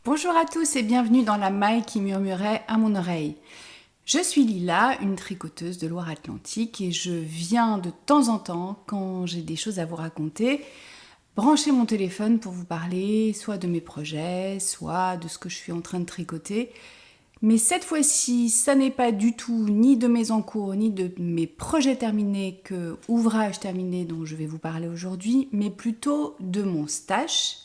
Bonjour à tous et bienvenue dans la maille qui murmurait à mon oreille. Je suis Lila, une tricoteuse de Loire-Atlantique et je viens de temps en temps, quand j'ai des choses à vous raconter, brancher mon téléphone pour vous parler soit de mes projets, soit de ce que je suis en train de tricoter. Mais cette fois-ci, ça n'est pas du tout ni de mes encours, ni de mes projets terminés que ouvrages terminés dont je vais vous parler aujourd'hui, mais plutôt de mon stash.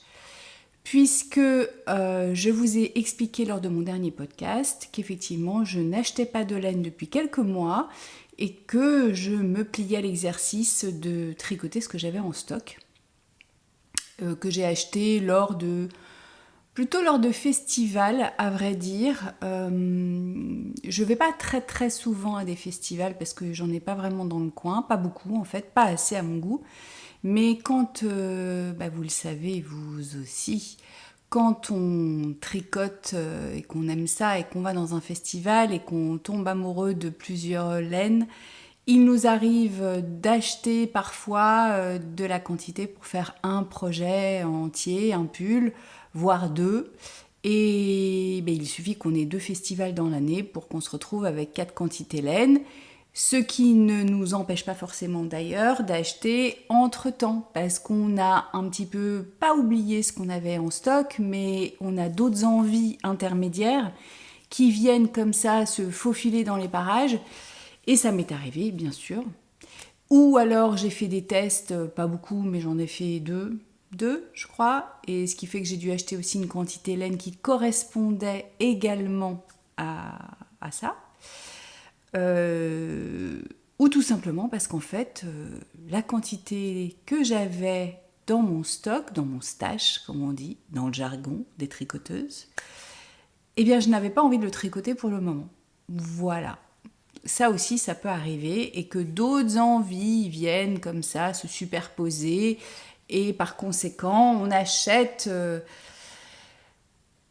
Puisque je vous ai expliqué lors de mon dernier podcast qu'effectivement je n'achetais pas de laine depuis quelques mois et que je me pliais à l'exercice de tricoter ce que j'avais en stock, que j'ai acheté plutôt lors de festivals, à vrai dire. Je vais pas très très souvent à des festivals parce que j'en ai pas vraiment dans le coin, pas beaucoup en fait, pas assez à mon goût. Mais quand, vous le savez vous aussi, quand on tricote et qu'on aime ça et qu'on va dans un festival et qu'on tombe amoureux de plusieurs laines, il nous arrive d'acheter parfois de la quantité pour faire un projet entier, un pull, voire deux. Et il suffit qu'on ait 2 festivals dans l'année pour qu'on se retrouve avec 4 quantités laine. Ce qui ne nous empêche pas forcément d'ailleurs d'acheter entre-temps, parce qu'on a un petit peu, pas oublié ce qu'on avait en stock, mais on a d'autres envies intermédiaires qui viennent comme ça se faufiler dans les parages. Et ça m'est arrivé, bien sûr. Ou alors j'ai fait des tests, pas beaucoup, mais j'en ai fait deux, je crois. Et ce qui fait que j'ai dû acheter aussi une quantité laine qui correspondait également à ça. Ou tout simplement parce qu'en fait, la quantité que j'avais dans mon stock, dans mon stash, comme on dit, dans le jargon des tricoteuses, eh bien, je n'avais pas envie de le tricoter pour le moment. Voilà. Ça aussi, ça peut arriver et que d'autres envies viennent comme ça se superposer et par conséquent, on achète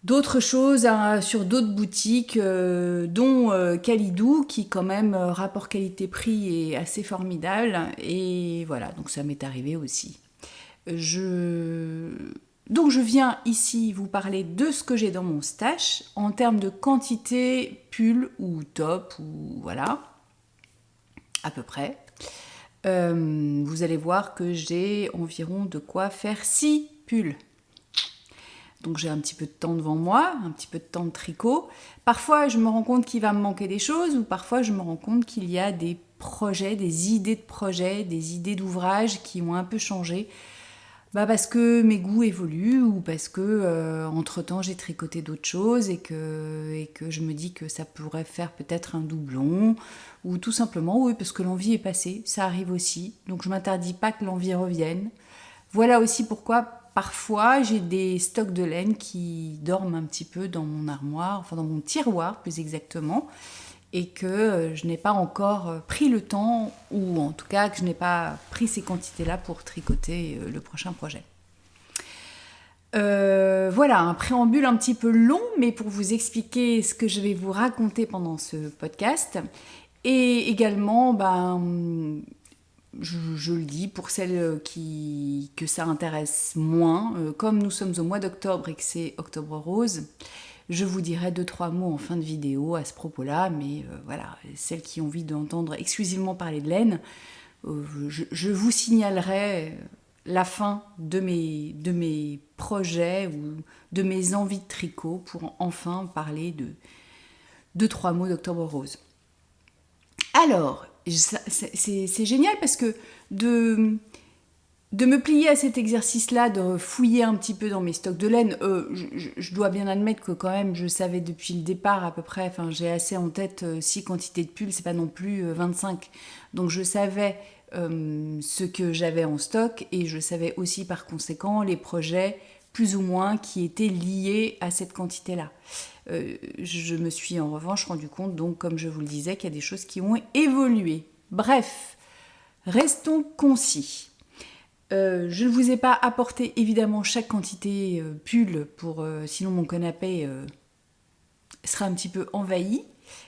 d'autres choses sur d'autres boutiques, dont Kalidou, qui quand même, rapport qualité-prix est assez formidable. Et voilà, donc ça m'est arrivé aussi. Donc je viens ici vous parler de ce que j'ai dans mon stash, en termes de quantité pull ou top, ou voilà, à peu près. Vous allez voir que j'ai environ de quoi faire 6 pulls. Donc j'ai un petit peu de temps devant moi, un petit peu de temps de tricot. Parfois je me rends compte qu'il va me manquer des choses, ou parfois je me rends compte qu'il y a des projets, des idées de projets, des idées d'ouvrages qui ont un peu changé. Parce que mes goûts évoluent, ou parce que entre-temps j'ai tricoté d'autres choses et que je me dis que ça pourrait faire peut-être un doublon, ou tout simplement oui, parce que l'envie est passée, ça arrive aussi. Donc je m'interdis pas que l'envie revienne. Voilà aussi pourquoi parfois j'ai des stocks de laine qui dorment un petit peu dans mon armoire, enfin dans mon tiroir plus exactement, et que je n'ai pas encore pris le temps, ou en tout cas que je n'ai pas pris ces quantités-là pour tricoter le prochain projet. Voilà, un préambule un petit peu long, mais pour vous expliquer ce que je vais vous raconter pendant ce podcast. Et également, je le dis pour celles que ça intéresse moins, comme nous sommes au mois d'octobre et que c'est Octobre Rose, je vous dirai 2-3 mots en fin de vidéo à ce propos-là, mais voilà, celles qui ont envie d'entendre exclusivement parler de laine, je vous signalerai la fin de mes projets ou de mes envies de tricot pour enfin parler de 2-3 mots d'Octobre Rose. Alors, c'est génial parce que de me plier à cet exercice-là, de fouiller un petit peu dans mes stocks de laine, je dois bien admettre que quand même je savais depuis le départ à peu près, enfin j'ai assez en tête 6 quantités de pulls, c'est pas non plus 25. Donc je savais ce que j'avais en stock et je savais aussi par conséquent les projets plus ou moins qui étaient liés à cette quantité-là. Je me suis en revanche rendu compte, donc comme je vous le disais, qu'il y a des choses qui ont évolué. Bref, restons concis. Je ne vous ai pas apporté évidemment chaque quantité pull, sinon mon canapé sera un petit peu envahi.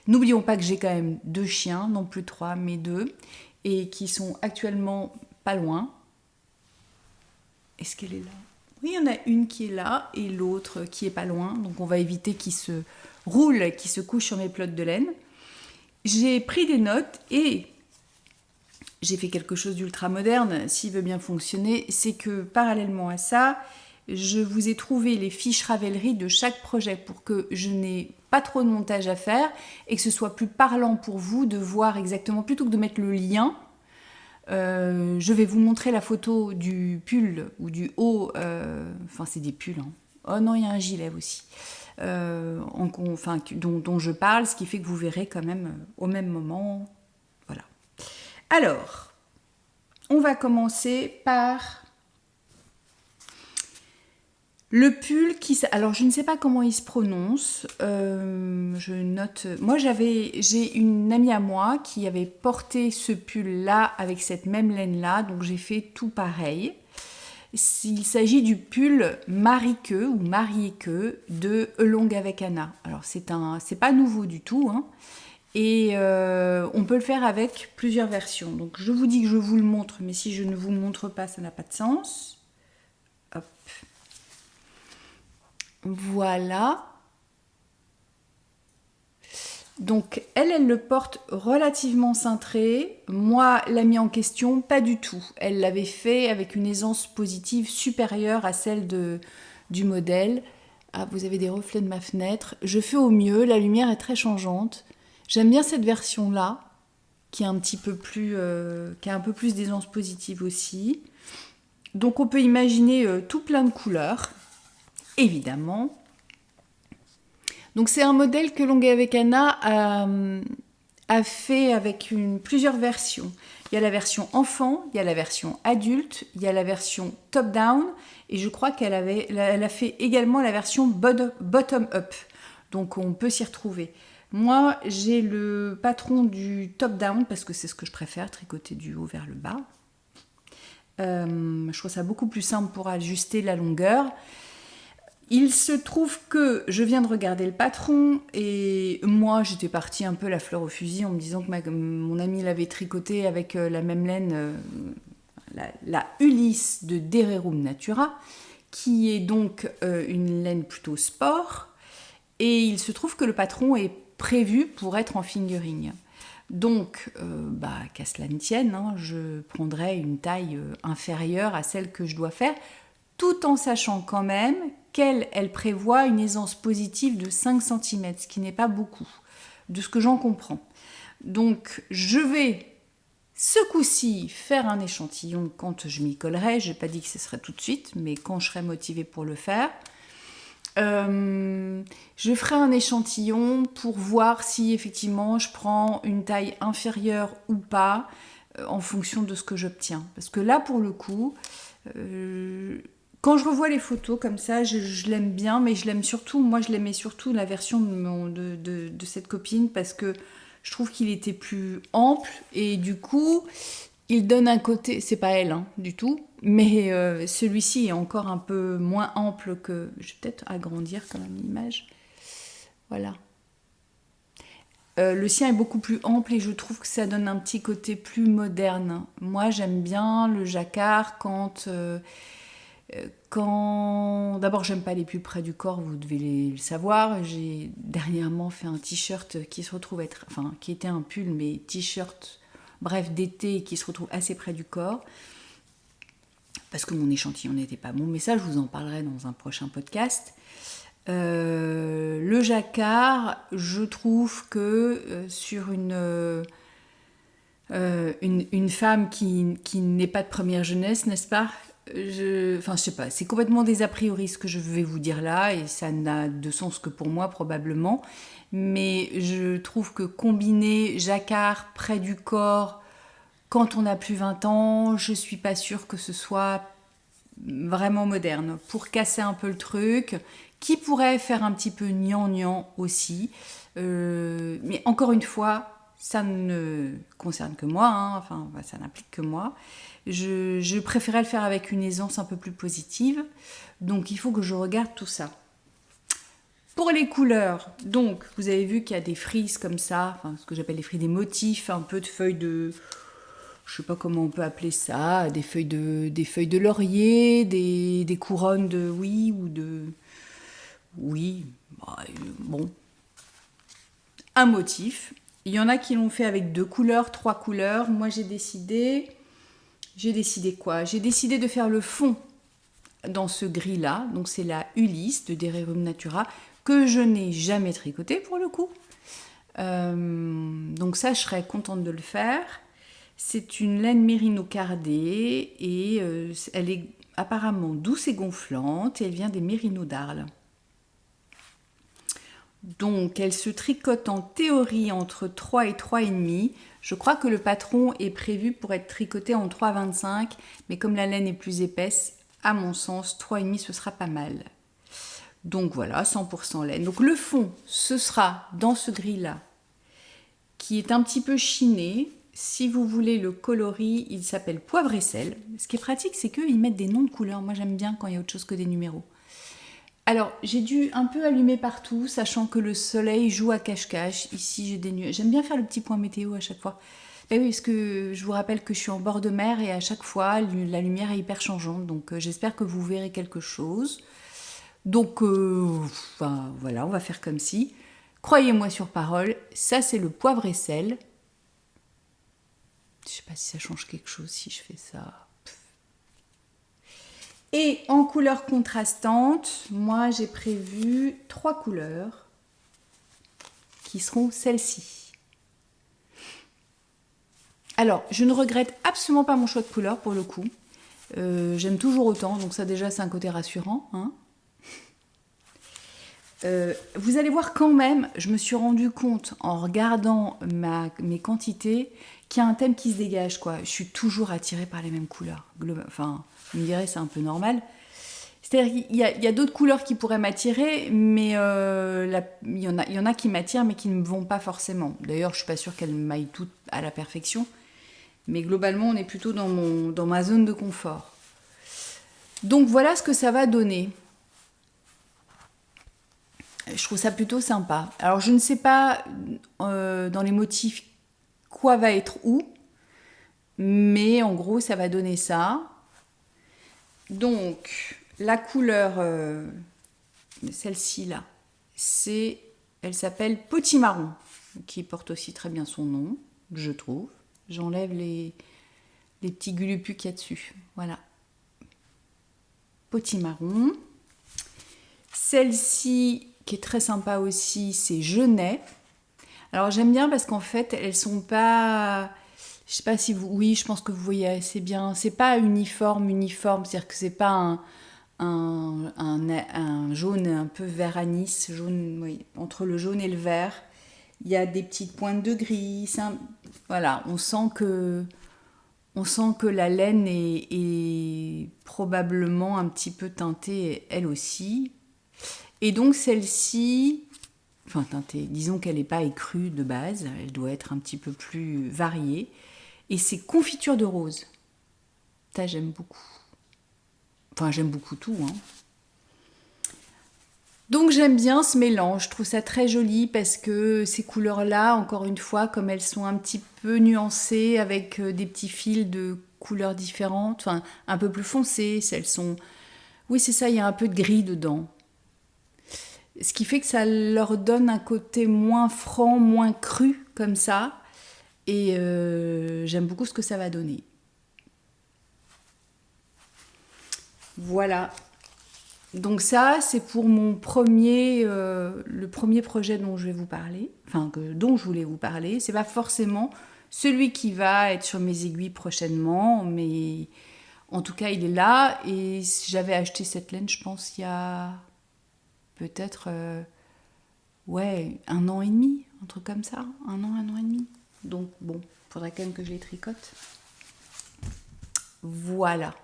N'oublions pas que j'ai quand même 2 chiens, non plus 3 mais 2, et qui sont actuellement pas loin. Est-ce qu'elle est là ? Oui, il y en a une qui est là et l'autre qui est pas loin. Donc on va éviter qu'il se roule, qu'il se couche sur mes pelotes de laine. J'ai pris des notes et j'ai fait quelque chose d'ultra moderne, s'il veut bien fonctionner. C'est que parallèlement à ça, je vous ai trouvé les fiches Ravelry de chaque projet pour que je n'ai pas trop de montage à faire et que ce soit plus parlant pour vous de voir exactement, plutôt que de mettre le lien. Je vais vous montrer la photo du pull ou du haut, enfin c'est des pulls, hein. Oh non, il y a un gilet aussi, dont je parle, ce qui fait que vous verrez quand même au même moment. Voilà. Alors, on va commencer par le pull qui... Alors, je ne sais pas comment il se prononce. Je note... Moi, j'ai une amie à moi qui avait porté ce pull-là avec cette même laine-là. Donc, j'ai fait tout pareil. Il s'agit du pull Marie-Queue ou Marie-Queue de Elong avec Anna. Alors, c'est pas nouveau du tout, hein. Et on peut le faire avec plusieurs versions. Donc, je vous dis que je vous le montre, mais si je ne vous montre pas, ça n'a pas de sens. Hop. Voilà. Donc, elle le porte relativement cintré. Moi, l'amie en question, pas du tout. Elle l'avait fait avec une aisance positive supérieure à celle du modèle. Ah, vous avez des reflets de ma fenêtre. Je fais au mieux, la lumière est très changeante. J'aime bien cette version-là, qui est un petit peu plus, qui a un peu plus d'aisance positive aussi. Donc, on peut imaginer tout plein de couleurs, évidemment. Donc c'est un modèle que Elong avec Anna a fait avec plusieurs versions. Il y a la version enfant, il y a la version adulte, il y a la version top-down, et je crois qu'elle a fait également la version bottom-up. Donc on peut s'y retrouver. Moi, j'ai le patron du top-down, parce que c'est ce que je préfère, tricoter du haut vers le bas. Je trouve ça beaucoup plus simple pour ajuster la longueur. Il se trouve que je viens de regarder le patron et moi j'étais partie un peu la fleur au fusil en me disant que mon ami l'avait tricoté avec la même laine, la Ulysse de Dererum Natura, qui est donc une laine plutôt sport. Et il se trouve que le patron est prévu pour être en fingering. Donc, qu'à cela ne tienne, hein, je prendrai une taille inférieure à celle que je dois faire, tout en sachant quand même qu'elle prévoit une aisance positive de 5 cm, ce qui n'est pas beaucoup, de ce que j'en comprends. Donc, je vais ce coup-ci faire un échantillon quand je m'y collerai. Je n'ai pas dit que ce serait tout de suite, mais quand je serai motivée pour le faire. Je ferai un échantillon pour voir si effectivement je prends une taille inférieure ou pas en fonction de ce que j'obtiens. Parce que là, pour le coup, quand je revois les photos comme ça, je l'aime bien, mais je l'aimais surtout la version de cette copine parce que je trouve qu'il était plus ample et du coup, il donne un côté, c'est pas elle hein, du tout, mais celui-ci est encore un peu moins ample que... Je vais peut-être agrandir quand même l'image. Voilà. Le sien est beaucoup plus ample et je trouve que ça donne un petit côté plus moderne. Moi, j'aime bien le jacquard quand... D'abord, j'aime pas les plus près du corps, vous devez le savoir. J'ai dernièrement fait un t-shirt qui se retrouve être... Enfin, qui était un pull, mais t-shirt, bref, d'été, qui se retrouve assez près du corps. Parce que mon échantillon n'était pas bon. Mais ça, je vous en parlerai dans un prochain podcast. Le jacquard, je trouve que sur une femme qui n'est pas de première jeunesse, n'est-ce pas? Je sais pas, c'est complètement des a priori ce que je vais vous dire là, et ça n'a de sens que pour moi probablement. Mais je trouve que combiner jacquard près du corps quand on a plus 20 ans, je suis pas sûre que ce soit vraiment moderne. Pour casser un peu le truc, qui pourrait faire un petit peu gnangnan aussi. Mais encore une fois, ça ne concerne que moi, hein, ça n'implique que moi. Je préférais le faire avec une aisance un peu plus positive. Donc il faut que je regarde tout ça. Pour les couleurs, donc vous avez vu qu'il y a des frises comme ça, ce que j'appelle les frises, des motifs, un peu de feuilles je sais pas comment on peut appeler ça, des feuilles de laurier, des couronnes de oui ou de oui, bah, bon, un motif. Il y en a qui l'ont fait avec 2 couleurs, 3 couleurs. Moi, j'ai décidé quoi? J'ai décidé de faire le fond dans ce gris-là. Donc, c'est la Ulysse de Derivum Natura que je n'ai jamais tricoté pour le coup. Donc ça, je serais contente de le faire. C'est une laine mérino cardée et elle est apparemment douce et gonflante et elle vient des mérinos d'Arles. Donc elle se tricote en théorie entre 3 et 3,5. Je crois que le patron est prévu pour être tricoté en 3,25, mais comme la laine est plus épaisse, à mon sens, 3,5 ce sera pas mal. Donc voilà, 100% laine. Donc le fond, ce sera dans ce gris-là, qui est un petit peu chiné. Si vous voulez le coloris, il s'appelle Poivre et Sel. Ce qui est pratique, c'est qu'ils mettent des noms de couleurs. Moi, j'aime bien quand il y a autre chose que des numéros. Alors, j'ai dû un peu allumer partout, sachant que le soleil joue à cache-cache. Ici, j'ai des nuages. J'aime bien faire le petit point météo à chaque fois. Ben oui, parce que je vous rappelle que je suis en bord de mer et à chaque fois, la lumière est hyper changeante. Donc, j'espère que vous verrez quelque chose. Donc, enfin, voilà, on va faire comme si. Croyez-moi sur parole, ça, c'est le poivre et sel. Je sais pas si ça change quelque chose si je fais ça. Et en couleurs contrastantes, moi j'ai prévu 3 couleurs qui seront celles-ci. Alors, je ne regrette absolument pas mon choix de couleur pour le coup. J'aime toujours autant, donc ça déjà c'est un côté rassurant. Hein. Vous allez voir quand même, je me suis rendu compte en regardant mes quantités qu'il y a un thème qui se dégage. Quoi. Je suis toujours attirée par les mêmes couleurs. Enfin, vous me direz, c'est un peu normal. C'est-à-dire qu'il y a d'autres couleurs qui pourraient m'attirer, mais il y en a qui m'attirent, mais qui ne me vont pas forcément. D'ailleurs, je ne suis pas sûre qu'elles m'aillent toutes à la perfection. Mais globalement, on est plutôt dans ma zone de confort. Donc voilà ce que ça va donner. Je trouve ça plutôt sympa. Alors je ne sais pas dans les motifs quoi va être où, mais en gros ça va donner ça. Donc la couleur, celle-ci là, elle s'appelle Potimarron, qui porte aussi très bien son nom, je trouve. J'enlève les petits gulupus qu'il y a dessus. Voilà. Potimarron. Celle-ci, qui est très sympa aussi, c'est Genêt. Alors j'aime bien parce qu'en fait, elles sont pas... Je sais pas si vous... Oui, je pense que vous voyez assez bien. C'est pas uniforme, c'est-à-dire que c'est pas un jaune un peu vert anis, jaune, oui, entre le jaune et le vert. Il y a des petites pointes de gris. Voilà, on sent que la laine est probablement un petit peu teintée elle aussi. Et donc celle-ci, enfin teintée, disons qu'elle n'est pas écrue de base, elle doit être un petit peu plus variée. Et c'est confiture de rose. Ça j'aime beaucoup. Enfin j'aime beaucoup tout. Hein. Donc j'aime bien ce mélange, je trouve ça très joli parce que ces couleurs-là, encore une fois, comme elles sont un petit peu nuancées avec des petits fils de couleurs différentes, enfin un peu plus foncées, elles sont... Oui c'est ça, il y a un peu de gris dedans. Ce qui fait que ça leur donne un côté moins franc, moins cru comme ça. Et j'aime beaucoup ce que ça va donner. Voilà. Donc ça, c'est pour le premier projet dont je vais vous parler, dont je voulais vous parler. C'est pas forcément celui qui va être sur mes aiguilles prochainement, mais en tout cas, il est là. Et j'avais acheté cette laine, je pense, il y a peut-être 1 an et demi, un truc comme ça, un an et demi. Donc bon, faudrait quand même que je les tricote. Voilà.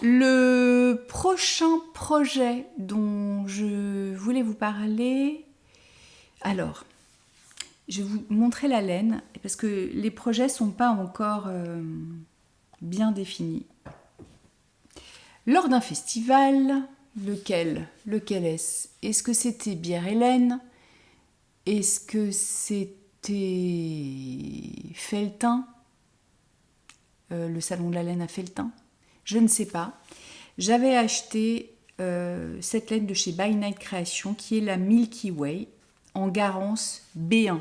Le prochain projet dont je voulais vous parler, alors, je vais vous montrer la laine, parce que les projets ne sont pas encore bien définis. Lors d'un festival, lequel est-ce? Est-ce que c'était Bière et Laine? Est-ce que c'était Felletin? le salon de la laine a fait le teint. Je ne sais pas. J'avais acheté cette laine de chez By Night Création qui est la Milky Way en Garance B1.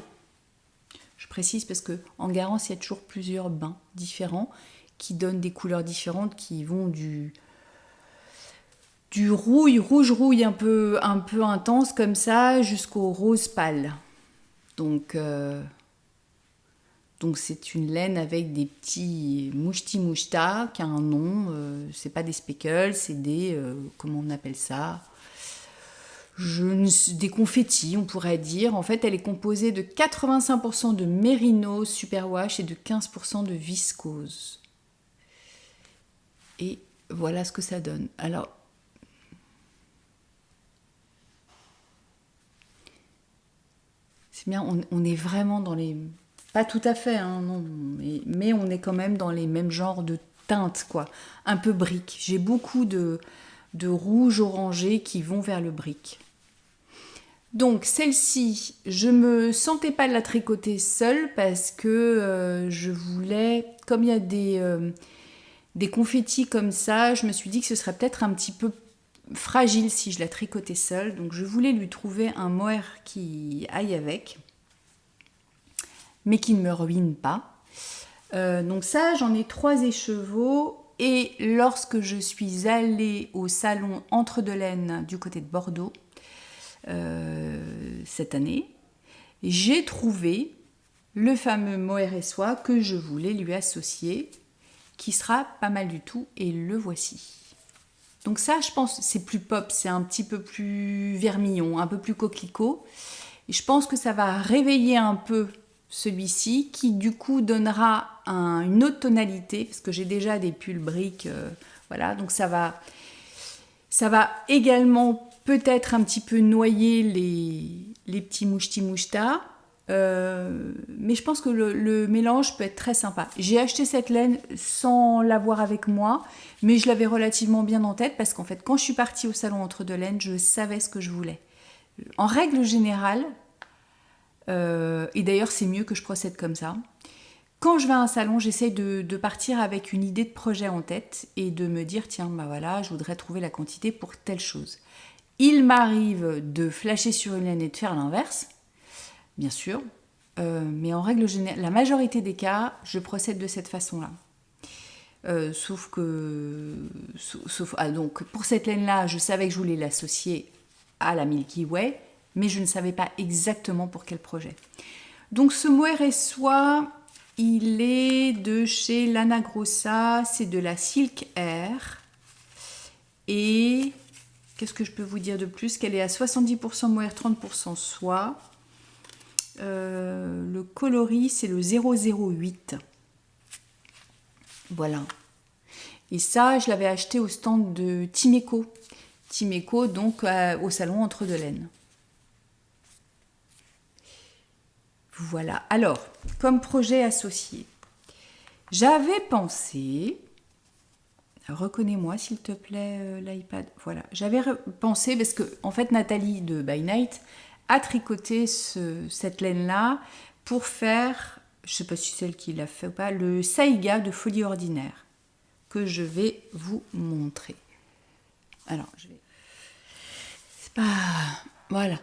Je précise parce que en Garance, il y a toujours plusieurs bains différents qui donnent des couleurs différentes qui vont du rouge rouille un peu intense comme ça jusqu'au rose pâle. Donc c'est une laine avec des petits moucheti-moucheta qui a un nom. C'est pas des speckles, c'est des comment on appelle ça, des confettis, on pourrait dire. En fait, elle est composée de 85% de mérinos superwash et de 15% de viscose. Et voilà ce que ça donne. Alors, c'est bien, on est vraiment dans les... Pas tout à fait, hein, non, mais on est quand même dans les mêmes genres de teintes, quoi. Un peu brique. J'ai beaucoup de rouge orangé qui vont vers le brique. Donc celle-ci, je me sentais pas de la tricoter seule parce que je voulais, comme il y a des confettis comme ça, je me suis dit que ce serait peut-être un petit peu fragile si je la tricotais seule. Donc je voulais lui trouver un mohair qui aille avec, mais qui ne me ruine pas. Donc ça, j'en ai 3 écheveaux. Et lorsque je suis allée au salon Entre deux Laines du côté de Bordeaux, cette année, j'ai trouvé le fameux mohair et soie que je voulais lui associer, qui sera pas mal du tout, et le voici. Donc ça, je pense, c'est plus pop, c'est un petit peu plus vermillon, un peu plus coquelicot. Et je pense que ça va réveiller un peu celui-ci, qui du coup donnera une autre tonalité, parce que j'ai déjà des pulls briques, voilà, donc ça va également peut-être un petit peu noyer les petits moucheti-moucheta, mais je pense que le mélange peut être très sympa. J'ai acheté cette laine sans l'avoir avec moi, mais je l'avais relativement bien en tête parce qu'en fait, quand je suis partie au salon Entre deux Laines, je savais ce que je voulais. En règle générale, et d'ailleurs c'est mieux que je procède comme ça, quand je vais à un salon, j'essaie de partir avec une idée de projet en tête et de me dire, tiens, bah voilà, je voudrais trouver la quantité pour telle chose. Il m'arrive de flasher sur une laine et de faire l'inverse, bien sûr, mais en règle générale, la majorité des cas, je procède de cette façon-là. Sauf donc pour cette laine-là, je savais que je voulais l'associer à la Milky Way, mais je ne savais pas exactement pour quel projet. Donc ce mohair et soie, il est de chez Lana Grossa, c'est de la Silk Air. Et qu'est-ce que je peux vous dire de plus? Qu'elle est à 70% mohair, 30% soie. Le coloris, c'est le 008. Voilà. Et ça, je l'avais acheté au stand de Timeco. Timeco, donc au salon Entre deux Laines. Voilà. Alors, comme projet associé, j'avais pensé... Reconnais-moi, s'il te plaît, l'iPad. Voilà. J'avais pensé, parce que, en fait, Nathalie de By Night a tricoté cette laine-là pour faire, je ne sais pas si c'est elle qui l'a fait ou pas, le Saiga de Folie Ordinaire, que je vais vous montrer. Alors, je vais... C'est pas... Voilà.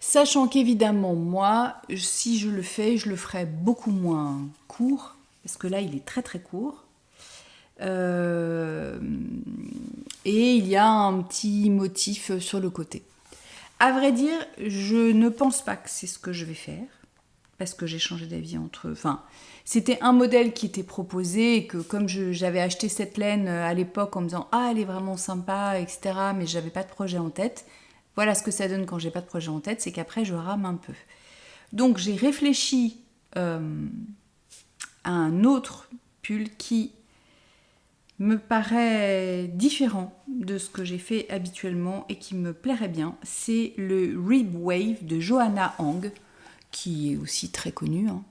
Sachant qu'évidemment, moi, si je le fais, je le ferai beaucoup moins court, parce que là, il est très très court. Et il y a un petit motif sur le côté. À vrai dire, je ne pense pas que c'est ce que je vais faire, parce que j'ai changé d'avis entre... Enfin, c'était un modèle qui était proposé, et que comme j'avais acheté cette laine à l'époque en me disant « Ah, elle est vraiment sympa, etc. » mais je n'avais pas de projet en tête. Voilà ce que ça donne quand j'ai pas de projet en tête, c'est qu'après je rame un peu. Donc j'ai réfléchi à un autre pull qui me paraît différent de ce que j'ai fait habituellement et qui me plairait bien. C'est le Rib Wave de Johanna Hang, qui est aussi très connu. Hein.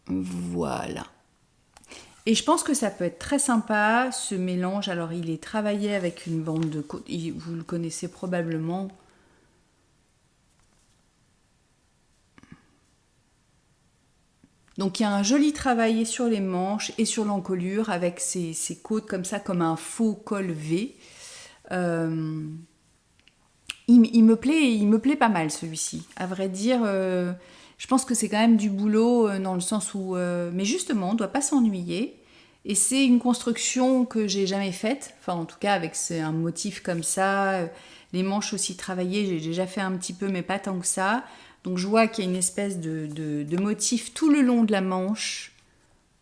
Voilà. Et je pense que ça peut être très sympa, ce mélange. Alors, il est travaillé avec une bande de côte. Vous le connaissez probablement. Donc il y a un joli travail et sur les manches et sur l'encolure avec ces côtes comme ça, comme un faux col V. Il me plaît pas mal celui-ci. À vrai dire, je pense que c'est quand même du boulot dans le sens où... mais justement, on ne doit pas s'ennuyer. Et c'est une construction que j'ai jamais faite. Enfin, en tout cas, avec un motif comme ça. Les manches aussi travaillées, j'ai déjà fait un petit peu, mais pas tant que ça. Donc je vois qu'il y a une espèce de motif tout le long de la manche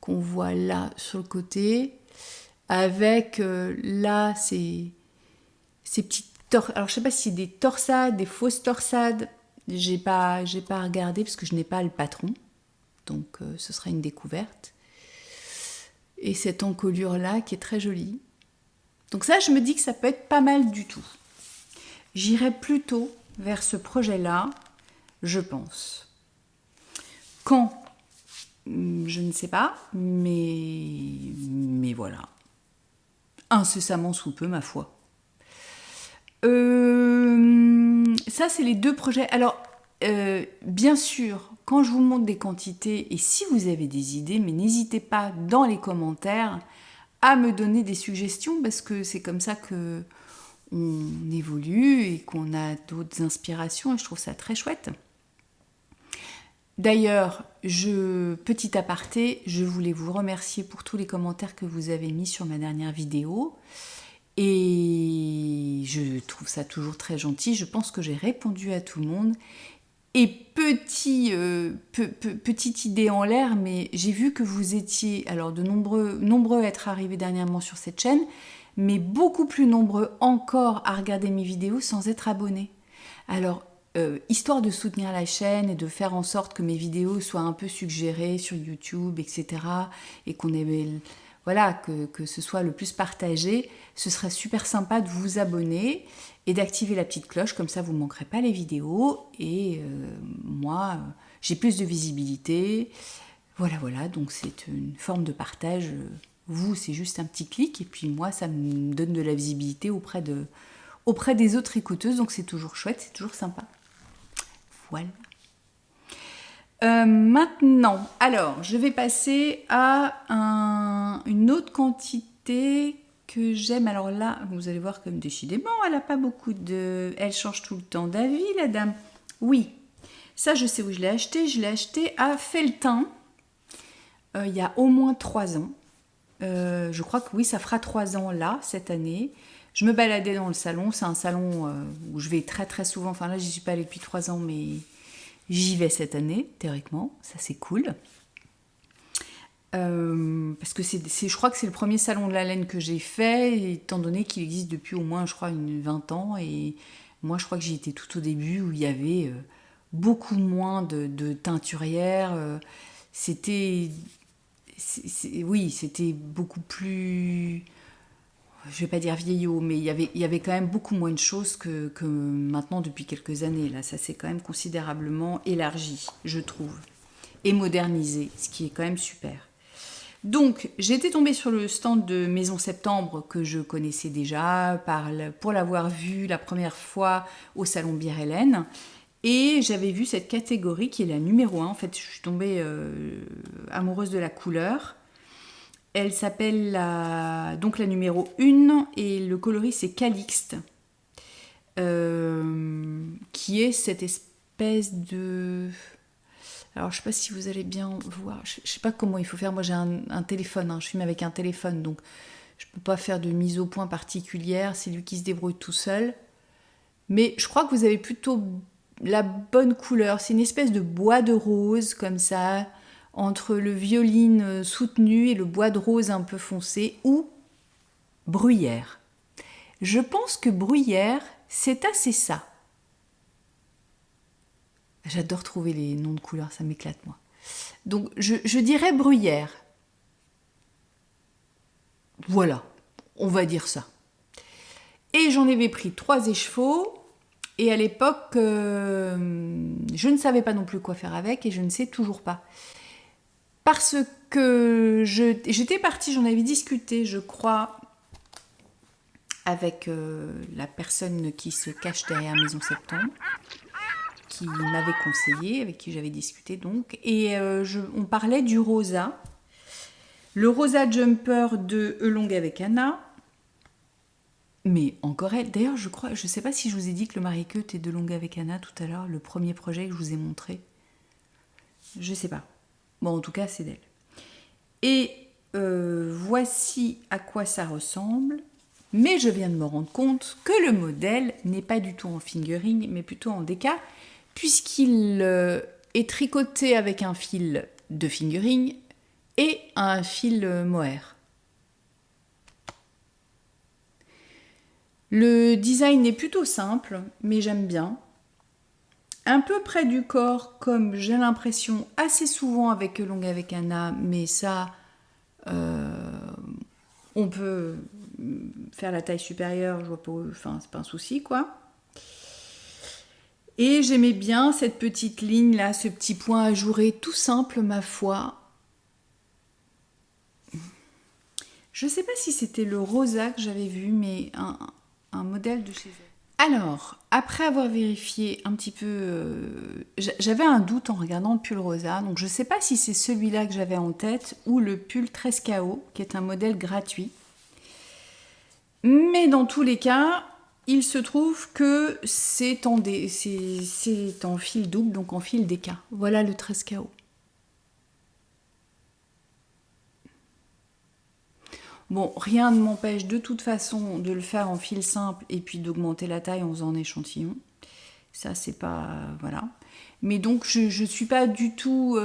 qu'on voit là sur le côté. Avec là, ces petites... Alors je sais pas si c'est des torsades, des fausses torsades. J'ai pas regardé parce que je n'ai pas le patron. Donc ce sera une découverte. Et cette encolure là qui est très jolie. Donc ça, je me dis que ça peut être pas mal du tout. J'irai plutôt vers ce projet là, je pense. Quand? Je ne sais pas, mais voilà. Incessamment sous peu, ma foi. Ça, c'est les deux projets. Alors, bien sûr, quand je vous montre des quantités, et si vous avez des idées, mais n'hésitez pas dans les commentaires à me donner des suggestions, parce que c'est comme ça que on évolue et qu'on a d'autres inspirations, et je trouve ça très chouette. D'ailleurs, petit aparté, je voulais vous remercier pour tous les commentaires que vous avez mis sur ma dernière vidéo. Et je trouve ça toujours très gentil. Je pense que j'ai répondu à tout le monde. Et petite idée en l'air, mais j'ai vu que vous étiez alors de nombreux à être arrivés dernièrement sur cette chaîne, mais beaucoup plus nombreux encore à regarder mes vidéos sans être abonnés. Alors, histoire de soutenir la chaîne et de faire en sorte que mes vidéos soient un peu suggérées sur YouTube, etc. et qu'on ait, voilà, que ce soit le plus partagé, ce serait super sympa de vous abonner et d'activer la petite cloche, comme ça vous ne manquerez pas les vidéos et moi j'ai plus de visibilité. Voilà, donc c'est une forme de partage. Vous, c'est juste un petit clic et puis moi, ça me donne de la visibilité auprès des autres écouteuses, donc c'est toujours chouette, c'est toujours sympa. Voilà. Maintenant, alors, je vais passer à une autre quantité que j'aime. Alors là, vous allez voir comme décidément, elle n'a pas beaucoup de... Elle change tout le temps d'avis, la dame. Oui, ça, je sais où je l'ai acheté. Je l'ai acheté à Felletin, il y a au moins 3 ans. Je crois que oui, ça fera 3 ans là, cette année. Je me baladais dans le salon. C'est un salon où je vais très très souvent. Enfin là, j'y suis pas allée depuis 3 ans, mais j'y vais cette année, théoriquement. Ça, c'est cool. Parce que je crois que c'est le premier salon de la laine que j'ai fait, étant donné qu'il existe depuis au moins, je crois, 20 ans. Et moi, je crois que j'y étais tout au début, où il y avait beaucoup moins de teinturières. C'était beaucoup plus... Je vais pas dire vieillot, mais il y avait quand même beaucoup moins de choses que maintenant depuis quelques années. Là, ça s'est quand même considérablement élargi, je trouve, et modernisé, ce qui est quand même super. Donc, j'étais tombée sur le stand de Maison Septembre que je connaissais déjà pour l'avoir vu la première fois au salon Bière Hélène. Et j'avais vu cette catégorie qui est la numéro 1. En fait, je suis tombée amoureuse de la couleur. Elle s'appelle donc la numéro 1 et le coloris c'est Calixte, qui est cette espèce de... Alors je sais pas si vous allez bien voir, je sais pas comment il faut faire, moi j'ai un téléphone, je filme avec un téléphone donc je peux pas faire de mise au point particulière, c'est lui qui se débrouille tout seul. Mais je crois que vous avez plutôt la bonne couleur, c'est une espèce de bois de rose comme ça, entre le violine soutenu et le bois de rose un peu foncé, ou bruyère. Je pense que bruyère, c'est assez ça. J'adore trouver les noms de couleurs, ça m'éclate moi. Donc je dirais bruyère. Voilà, on va dire ça. Et j'en avais pris 3 échevaux. Et à l'époque, je ne savais pas non plus quoi faire avec et je ne sais toujours pas. Parce que j'étais partie, j'en avais discuté, je crois, avec la personne qui se cache derrière Maison Septembre, qui m'avait conseillé, avec qui j'avais discuté donc, et on parlait du rosa. Le rosa jumper de Elong avec Anna, mais encore elle. D'ailleurs, je sais pas si je vous ai dit que le Marie-Queue était de Elong avec Anna tout à l'heure, le premier projet que je vous ai montré. Je sais pas. Bon, en tout cas, c'est d'elle. Et voici à quoi ça ressemble. Mais je viens de me rendre compte que le modèle n'est pas du tout en fingering, mais plutôt en déca, puisqu'il est tricoté avec un fil de fingering et un fil mohair. Le design est plutôt simple, mais j'aime bien. Un peu près du corps, comme j'ai l'impression assez souvent avec Elong avec Anna, mais ça, on peut faire la taille supérieure, je vois pas, enfin c'est pas un souci quoi. Et j'aimais bien cette petite ligne là, ce petit point ajouré tout simple ma foi. Je sais pas si c'était le rosa que j'avais vu, mais un modèle de chez elle. Alors, après avoir vérifié un petit peu, j'avais un doute en regardant le pull rosa, donc je sais pas si c'est celui-là que j'avais en tête ou le pull 13KO, qui est un modèle gratuit. Mais dans tous les cas, il se trouve que c'est en fil double, donc en fil DK. Voilà le 13KO. Bon, rien ne m'empêche de toute façon de le faire en fil simple et puis d'augmenter la taille en faisant un échantillon. Ça, c'est pas... voilà. Mais donc, je suis pas du tout...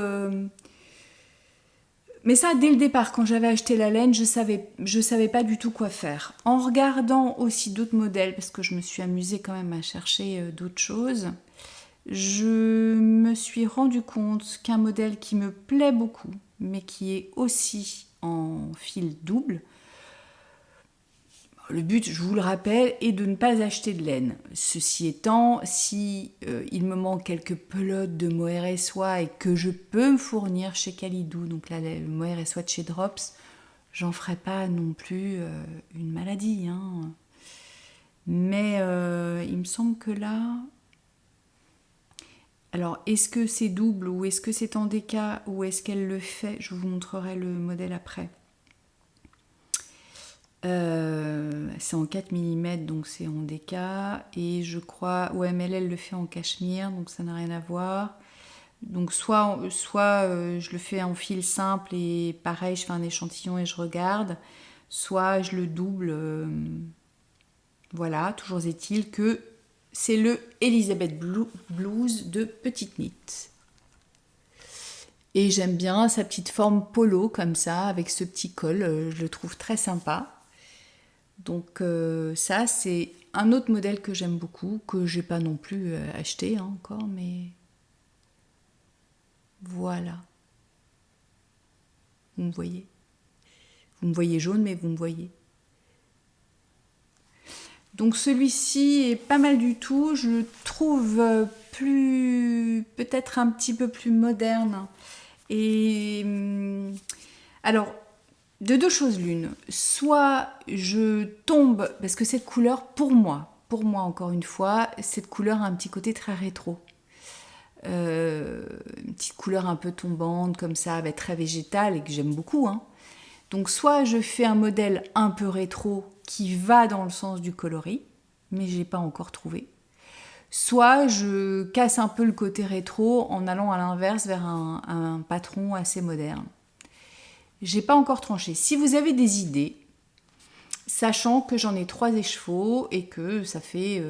Mais ça, dès le départ, quand j'avais acheté la laine, je savais pas du tout quoi faire. En regardant aussi d'autres modèles, parce que je me suis amusée quand même à chercher d'autres choses, je me suis rendu compte qu'un modèle qui me plaît beaucoup, mais qui est aussi en fil double, le but, je vous le rappelle, est de ne pas acheter de laine. Ceci étant, si il me manque quelques pelotes de mohair et soie et que je peux me fournir chez Kalidou, donc là, le mohair et soie de chez Drops, j'en ferai pas non plus une maladie. Hein. Mais il me semble que là... Alors, est-ce que c'est double ou est-ce que c'est en déca ou est-ce qu'elle le fait? Je vous montrerai le modèle après. C'est en 4 mm, donc c'est en déca. Et je crois, ouais, mais elle le fait en cachemire, donc ça n'a rien à voir. Donc soit je le fais en fil simple et pareil, je fais un échantillon et je regarde. Soit je le double. Voilà, toujours est-il que c'est le Elizabeth Blues de Petite Knit. Et j'aime bien sa petite forme polo comme ça, avec ce petit col, je le trouve très sympa. Donc ça, c'est un autre modèle que j'aime beaucoup, que j'ai pas non plus acheté hein, encore, mais voilà. Vous me voyez. Vous me voyez jaune, mais vous me voyez. Donc celui-ci est pas mal du tout. Je le trouve peut-être un petit peu plus moderne. Et alors, de deux choses l'une. Soit je tombe, parce que cette couleur, pour moi encore une fois, cette couleur a un petit côté très rétro. Une petite couleur un peu tombante comme ça, avec très végétale et que j'aime beaucoup. Hein. Donc soit je fais un modèle un peu rétro qui va dans le sens du coloris, mais je n'ai pas encore trouvé. Soit je casse un peu le côté rétro en allant à l'inverse vers un patron assez moderne. J'ai pas encore tranché. Si vous avez des idées, sachant que j'en ai 3 écheveaux et que ça fait,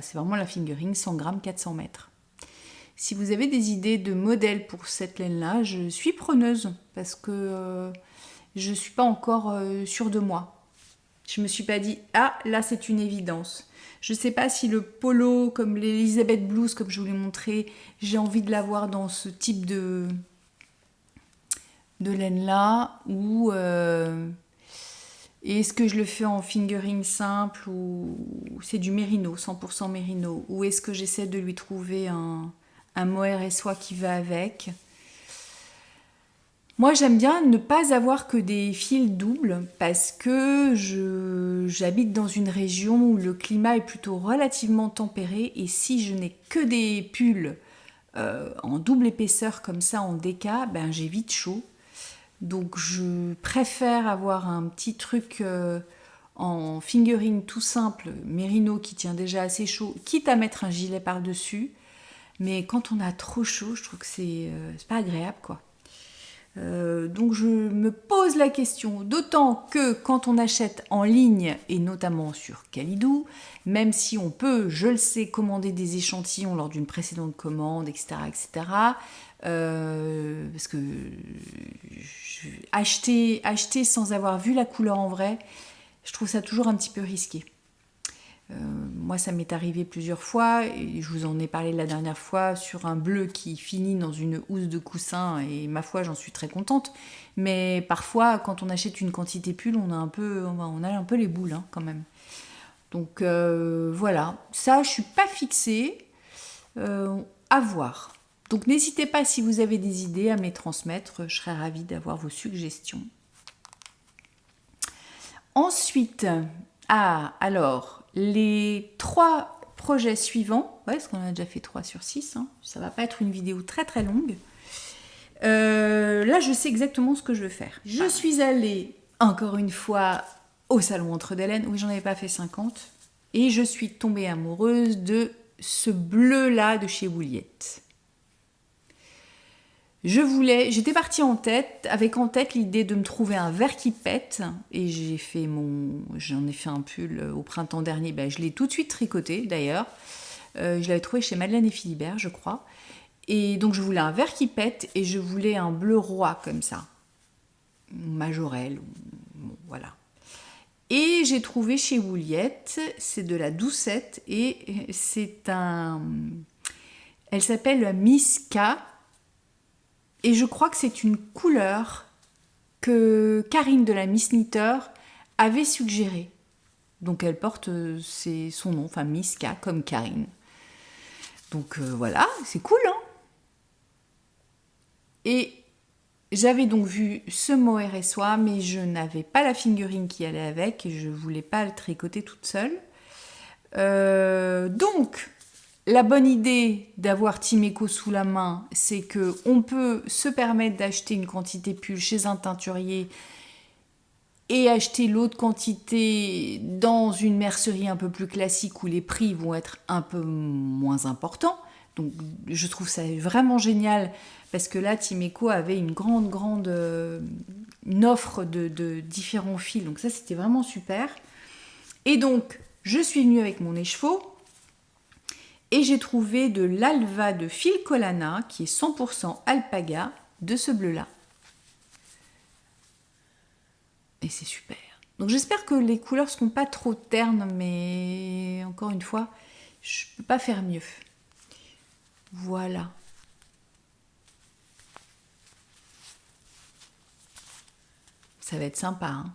c'est vraiment la fingering 100 grammes 400 mètres. Si vous avez des idées de modèles pour cette laine-là, je suis preneuse parce que je ne suis pas encore sûre de moi. Je me suis pas dit, ah là c'est une évidence. Je ne sais pas si le polo, comme l'Elizabeth Blues, comme je vous l'ai montré, j'ai envie de l'avoir dans ce type de laine-là, ou est-ce que je le fais en fingering simple, ou c'est du mérino, 100% mérino, ou est-ce que j'essaie de lui trouver un mohair et soie qui va avec. Moi, j'aime bien ne pas avoir que des fils doubles parce que j'habite dans une région où le climat est plutôt relativement tempéré et si je n'ai que des pulls en double épaisseur comme ça en déca, ben j'ai vite chaud. Donc je préfère avoir un petit truc en fingering tout simple, mérino qui tient déjà assez chaud, quitte à mettre un gilet par-dessus. Mais quand on a trop chaud, je trouve que c'est pas agréable quoi. Donc je me pose la question, d'autant que quand on achète en ligne, et notamment sur Kalidou, même si on peut, je le sais, commander des échantillons lors d'une précédente commande, etc., etc., parce que acheter sans avoir vu la couleur en vrai, je trouve ça toujours un petit peu risqué. Moi, ça m'est arrivé plusieurs fois, et je vous en ai parlé la dernière fois sur un bleu qui finit dans une housse de coussin, et ma foi, j'en suis très contente. Mais parfois, quand on achète une quantité pull, on a un peu les boules hein, quand même. Donc voilà, ça, je suis pas fixée, à voir. Donc n'hésitez pas si vous avez des idées à me les transmettre, je serais ravie d'avoir vos suggestions. Ensuite, alors, les 3 projets suivants, ouais, parce qu'on a déjà fait 3 sur 6, hein, ça va pas être une vidéo très très longue. Là, je sais exactement ce que je veux faire. Je suis allée, encore une fois, au salon Entre d'Hélène, oui, j'en avais pas fait 50, et je suis tombée amoureuse de ce bleu-là de chez Wouliette. J'étais partie avec en tête l'idée de me trouver un vert qui pète et j'en ai fait un pull au printemps dernier. Ben, je l'ai tout de suite tricoté d'ailleurs. Je l'avais trouvé chez Madeleine et Philibert, je crois. Et donc je voulais un vert qui pète et je voulais un bleu roi comme ça, majorel, bon, voilà. Et j'ai trouvé chez Wouliette, c'est de la doucette et elle s'appelle Miss K. Et je crois que c'est une couleur que Karine de la Miss Knitter avait suggérée. Donc elle porte son nom, enfin Miss K comme Karine. Donc voilà, c'est cool, hein. Et j'avais donc vu ce mohair et soie, mais je n'avais pas la fingering qui allait avec et je voulais pas le tricoter toute seule. Donc la bonne idée d'avoir Timeco sous la main, c'est que on peut se permettre d'acheter une quantité pull chez un teinturier et acheter l'autre quantité dans une mercerie un peu plus classique où les prix vont être un peu moins importants. Donc je trouve ça vraiment génial parce que là Timeco avait une grande une offre de différents fils. Donc ça c'était vraiment super. Et donc je suis venue avec mon écheveau. Et j'ai trouvé de l'alva de Filcolana, qui est 100% alpaga, de ce bleu-là. Et c'est super. Donc j'espère que les couleurs ne seront pas trop ternes, mais encore une fois, je ne peux pas faire mieux. Voilà. Ça va être sympa. Hein.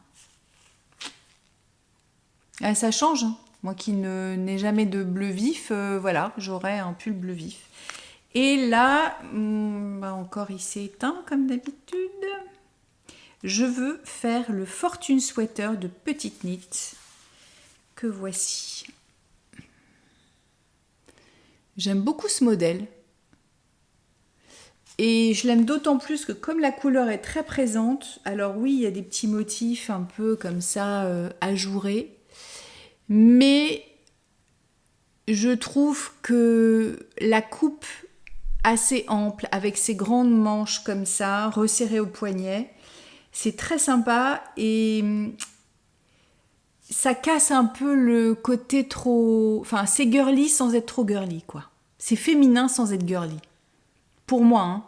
Ah, ça change. Hein. Moi qui n'ai jamais de bleu vif, voilà, j'aurai un pull bleu vif. Et là, encore il s'est éteint comme d'habitude. Je veux faire le Fortune Sweater de Petite Knit que voici. J'aime beaucoup ce modèle. Et je l'aime d'autant plus que comme la couleur est très présente, alors oui, il y a des petits motifs un peu comme ça ajourés, mais je trouve que la coupe assez ample, avec ses grandes manches comme ça, resserrées au poignet, c'est très sympa et ça casse un peu le côté trop... Enfin, c'est girly sans être trop girly, quoi. C'est féminin sans être girly. Pour moi, hein.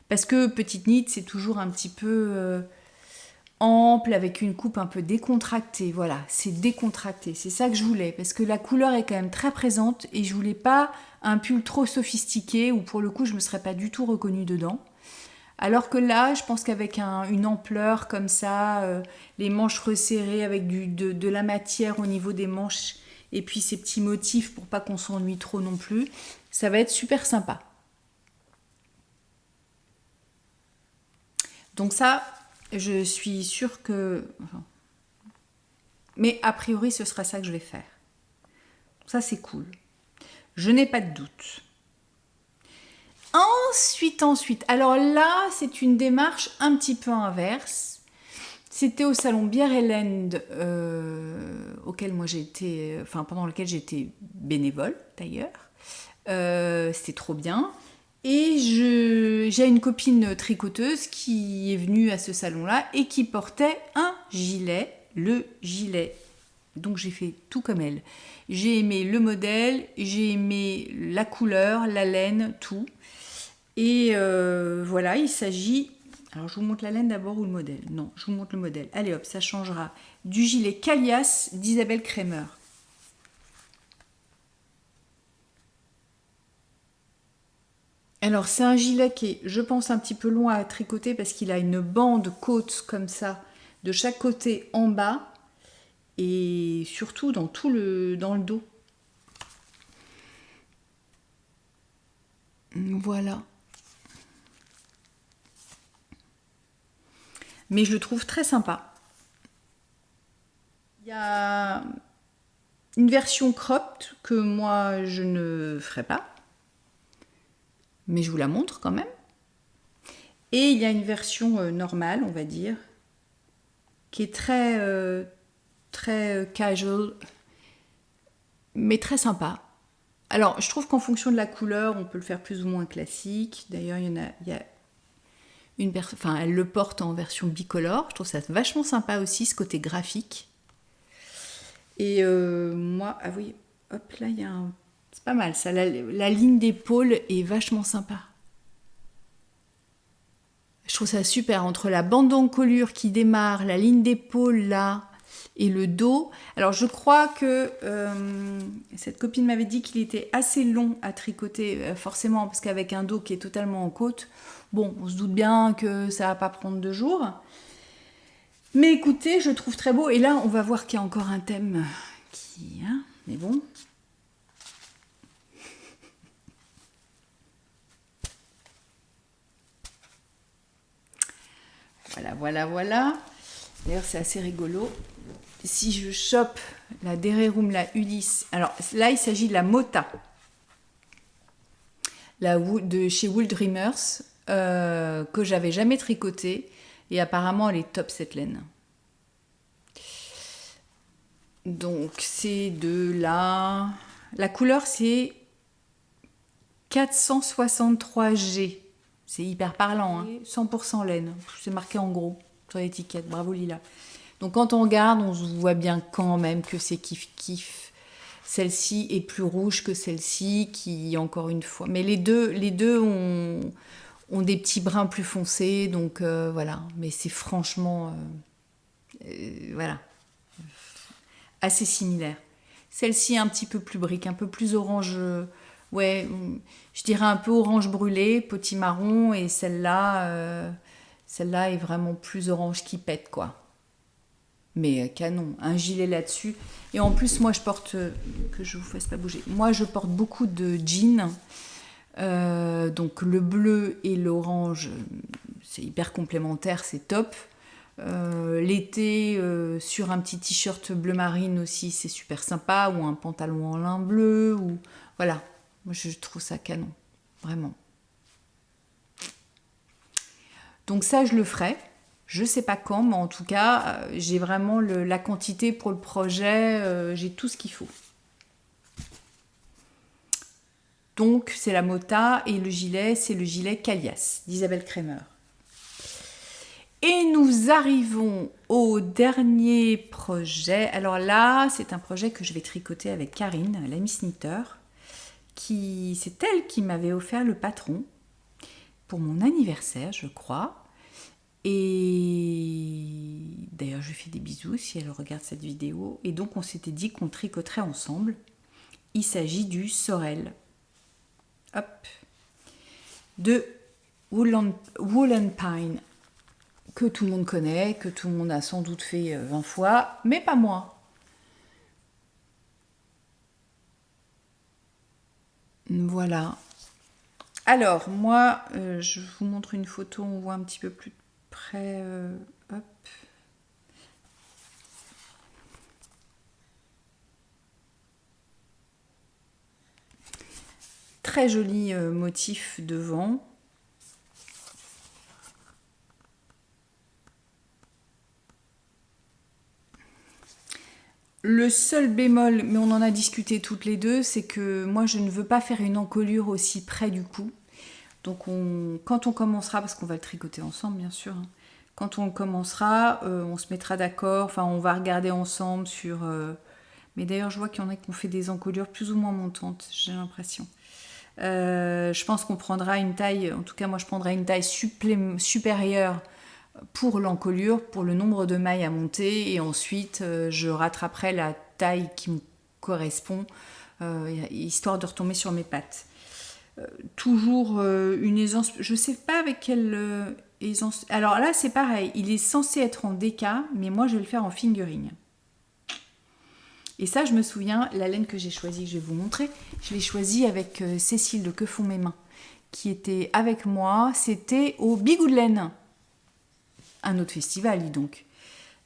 Parce que Petite Knit, c'est toujours un petit peu ample, avec une coupe un peu décontractée. Voilà, c'est décontracté. C'est ça que je voulais. Parce que la couleur est quand même très présente et je voulais pas un pull trop sophistiqué où pour le coup, je me serais pas du tout reconnue dedans. Alors que là, je pense qu'avec une ampleur comme ça, les manches resserrées avec de la matière au niveau des manches et puis ces petits motifs pour pas qu'on s'ennuie trop non plus, ça va être super sympa. Donc ça, je suis sûre que... enfin, mais a priori, ce sera ça que je vais faire. Ça, c'est cool. Je n'ai pas de doute. Ensuite, alors là, c'est une démarche un petit peu inverse. C'était au salon Bière Hélène, auquel moi j'ai été, enfin pendant lequel j'étais bénévole d'ailleurs. C'était trop bien. Et j'ai une copine tricoteuse qui est venue à ce salon-là et qui portait un gilet, le gilet. Donc j'ai fait tout comme elle. J'ai aimé le modèle, j'ai aimé la couleur, la laine, tout. Et voilà, il s'agit... Alors, je vous montre la laine d'abord ou le modèle? Non, je vous montre le modèle. Allez hop, ça changera. Du gilet Calias d'Isabelle Kremer. Alors, c'est un gilet qui est, je pense, un petit peu long à tricoter parce qu'il a une bande côte comme ça, de chaque côté en bas. Et surtout dans dans le dos. Voilà. Mais je le trouve très sympa. Il y a une version cropped que moi je ne ferai pas, mais je vous la montre quand même. Et il y a une version normale, on va dire, qui est très casual, mais très sympa. Alors, je trouve qu'en fonction de la couleur, on peut le faire plus ou moins classique. D'ailleurs, il y a une personne, enfin, elle le porte en version bicolore. Je trouve ça vachement sympa aussi, ce côté graphique. Et moi, ah oui, hop, là, il y a un... C'est pas mal, ça. La ligne d'épaule est vachement sympa. Je trouve ça super, entre la bande d'encolure qui démarre, la ligne d'épaule là, et le dos. Alors je crois que cette copine m'avait dit qu'il était assez long à tricoter, forcément, parce qu'avec un dos qui est totalement en côte, bon, on se doute bien que ça va pas prendre 2 jours. Mais écoutez, je trouve très beau. Et là, on va voir qu'il y a encore un thème qui... Hein, mais bon... Voilà. D'ailleurs, c'est assez rigolo. Si je chope la Dererum, la Ulysse... Alors là, il s'agit de la Mota. De chez Wool Dreamers, que j'avais jamais tricotée. Et apparemment, elle est top cette laine. Donc, c'est de la... La couleur, c'est 463G. C'est hyper parlant, hein. 100% laine. C'est marqué en gros sur l'étiquette. Bravo Lila. Donc quand on regarde, on voit bien quand même que c'est kiff. Celle-ci est plus rouge que celle-ci, qui encore une fois... Mais les deux ont des petits brins plus foncés, donc voilà. Mais c'est franchement... voilà. Assez similaire. Celle-ci est un petit peu plus brique, un peu plus orange... ouais, je dirais un peu orange brûlé, potimarron, et celle-là est vraiment plus orange qui pète, quoi. Mais canon, un gilet là-dessus. Et en plus, moi, je porte... que je vous fasse pas bouger. Moi, je porte beaucoup de jeans. Donc, le bleu et l'orange, c'est hyper complémentaire, c'est top. L'été, sur un petit t-shirt bleu marine aussi, c'est super sympa. Ou un pantalon en lin bleu. Ou... Voilà, moi, je trouve ça canon. Vraiment. Donc ça, je le ferai. Je sais pas quand, mais en tout cas, j'ai vraiment la quantité pour le projet, j'ai tout ce qu'il faut. Donc, c'est la Mota et le gilet, c'est le gilet Calias d'Isabelle Kremer. Et nous arrivons au dernier projet. Alors là, c'est un projet que je vais tricoter avec Karine, la Miss Knitter. C'est elle qui m'avait offert le patron pour mon anniversaire, je crois. Et d'ailleurs, je lui fais des bisous si elle regarde cette vidéo. Et donc, on s'était dit qu'on tricoterait ensemble. Il s'agit du Sorel. Hop. De Wool Pine. Que tout le monde connaît, que tout le monde a sans doute fait 20 fois, mais pas moi. Voilà. Alors, moi, je vous montre une photo, on voit un petit peu plus près... hop. Très joli motif devant. Le seul bémol, mais on en a discuté toutes les deux, c'est que moi je ne veux pas faire une encolure aussi près du cou. Donc quand on commencera, parce qu'on va le tricoter ensemble bien sûr, hein, quand on commencera, on se mettra d'accord, enfin on va regarder ensemble sur... mais d'ailleurs je vois qu'il y en a qui ont fait des encolures plus ou moins montantes, j'ai l'impression. Je pense qu'on prendra une taille, en tout cas moi je prendrai une taille supérieure pour l'encolure, pour le nombre de mailles à monter, et ensuite je rattraperai la taille qui me correspond, histoire de retomber sur mes pattes. Toujours une aisance, je sais pas avec quelle aisance. Alors là c'est pareil, il est censé être en DK, mais moi je vais le faire en fingering. Et ça, je me souviens, la laine que j'ai choisie, que je vais vous montrer, je l'ai choisie avec Cécile de Que font mes mains, qui était avec moi. C'était au Bigou de laine. Un autre festival, dis donc.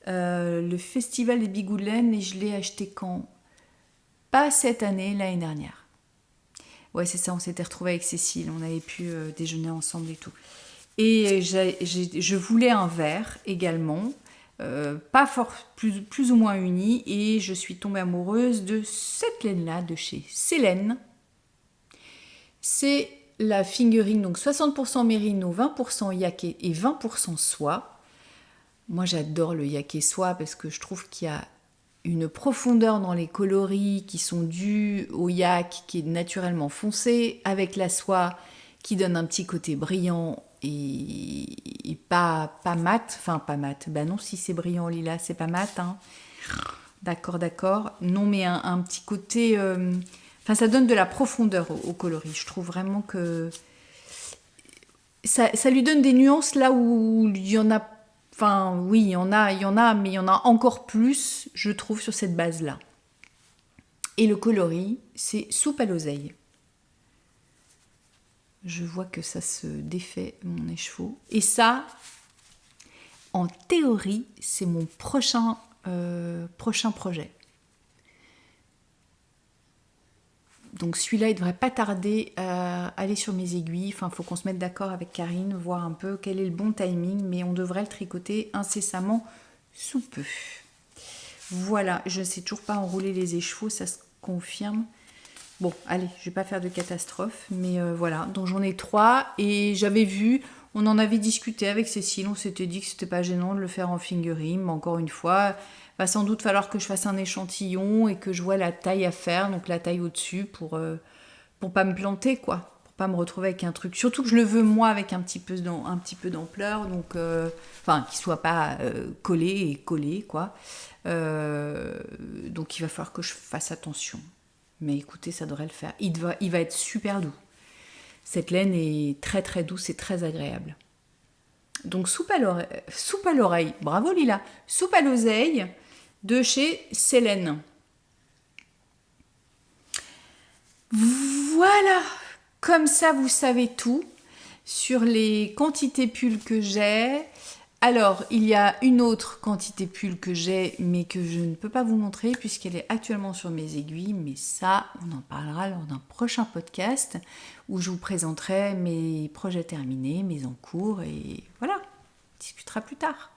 Le festival des Bigou de laine, et je l'ai acheté quand? Pas cette année, l'année dernière. Ouais, c'est ça, on s'était retrouvés avec Cécile, on avait pu déjeuner ensemble et tout. Et je voulais un vert également. Pas fort, plus ou moins uni, et je suis tombée amoureuse de cette laine-là de chez Célène. C'est la fingering, donc 60% mérino, 20% yaka et 20% soie. Moi j'adore le yaka soie parce que je trouve qu'il y a une profondeur dans les coloris qui sont dus au yak qui est naturellement foncé, avec la soie qui donne un petit côté brillant et pas mat, enfin pas mat, bah non, si c'est brillant lilas, c'est pas mat, hein. D'accord, non, mais un petit côté, enfin ça donne de la profondeur au coloris, je trouve vraiment que ça lui donne des nuances là où il y en a, enfin oui, il y en a, mais il y en a encore plus, je trouve, sur cette base-là. Et le coloris, c'est soupe à l'oseille. Je vois que ça se défait, mon écheveau. Et ça, en théorie, c'est mon prochain projet. Donc celui-là, il ne devrait pas tarder à aller sur mes aiguilles. Enfin, il faut qu'on se mette d'accord avec Karine, voir un peu quel est le bon timing. Mais on devrait le tricoter incessamment sous peu. Voilà, je ne sais toujours pas enrouler les écheveaux, ça se confirme. Bon, allez, je vais pas faire de catastrophe, mais voilà. Donc j'en ai 3 et j'avais vu, on en avait discuté avec Cécile, on s'était dit que c'était pas gênant de le faire en fingering, mais encore une fois, va sans doute falloir que je fasse un échantillon et que je vois la taille à faire, donc la taille au-dessus pour pas me planter, quoi, pour pas me retrouver avec un truc. Surtout que je le veux moi avec un petit peu d'ampleur, donc enfin qu'il soit pas collé, quoi. Donc il va falloir que je fasse attention. Mais écoutez, ça devrait le faire. Il va être super doux. Cette laine est très très douce et très agréable. Donc soupe à l'oreille, bravo Lila, soupe à l'oseille de chez Célène. Voilà, comme ça vous savez tout sur les quantités pulls que j'ai. Alors, il y a une autre quantité pull que j'ai, mais que je ne peux pas vous montrer puisqu'elle est actuellement sur mes aiguilles. Mais ça, on en parlera lors d'un prochain podcast où je vous présenterai mes projets terminés, mes en cours, et voilà, on discutera plus tard.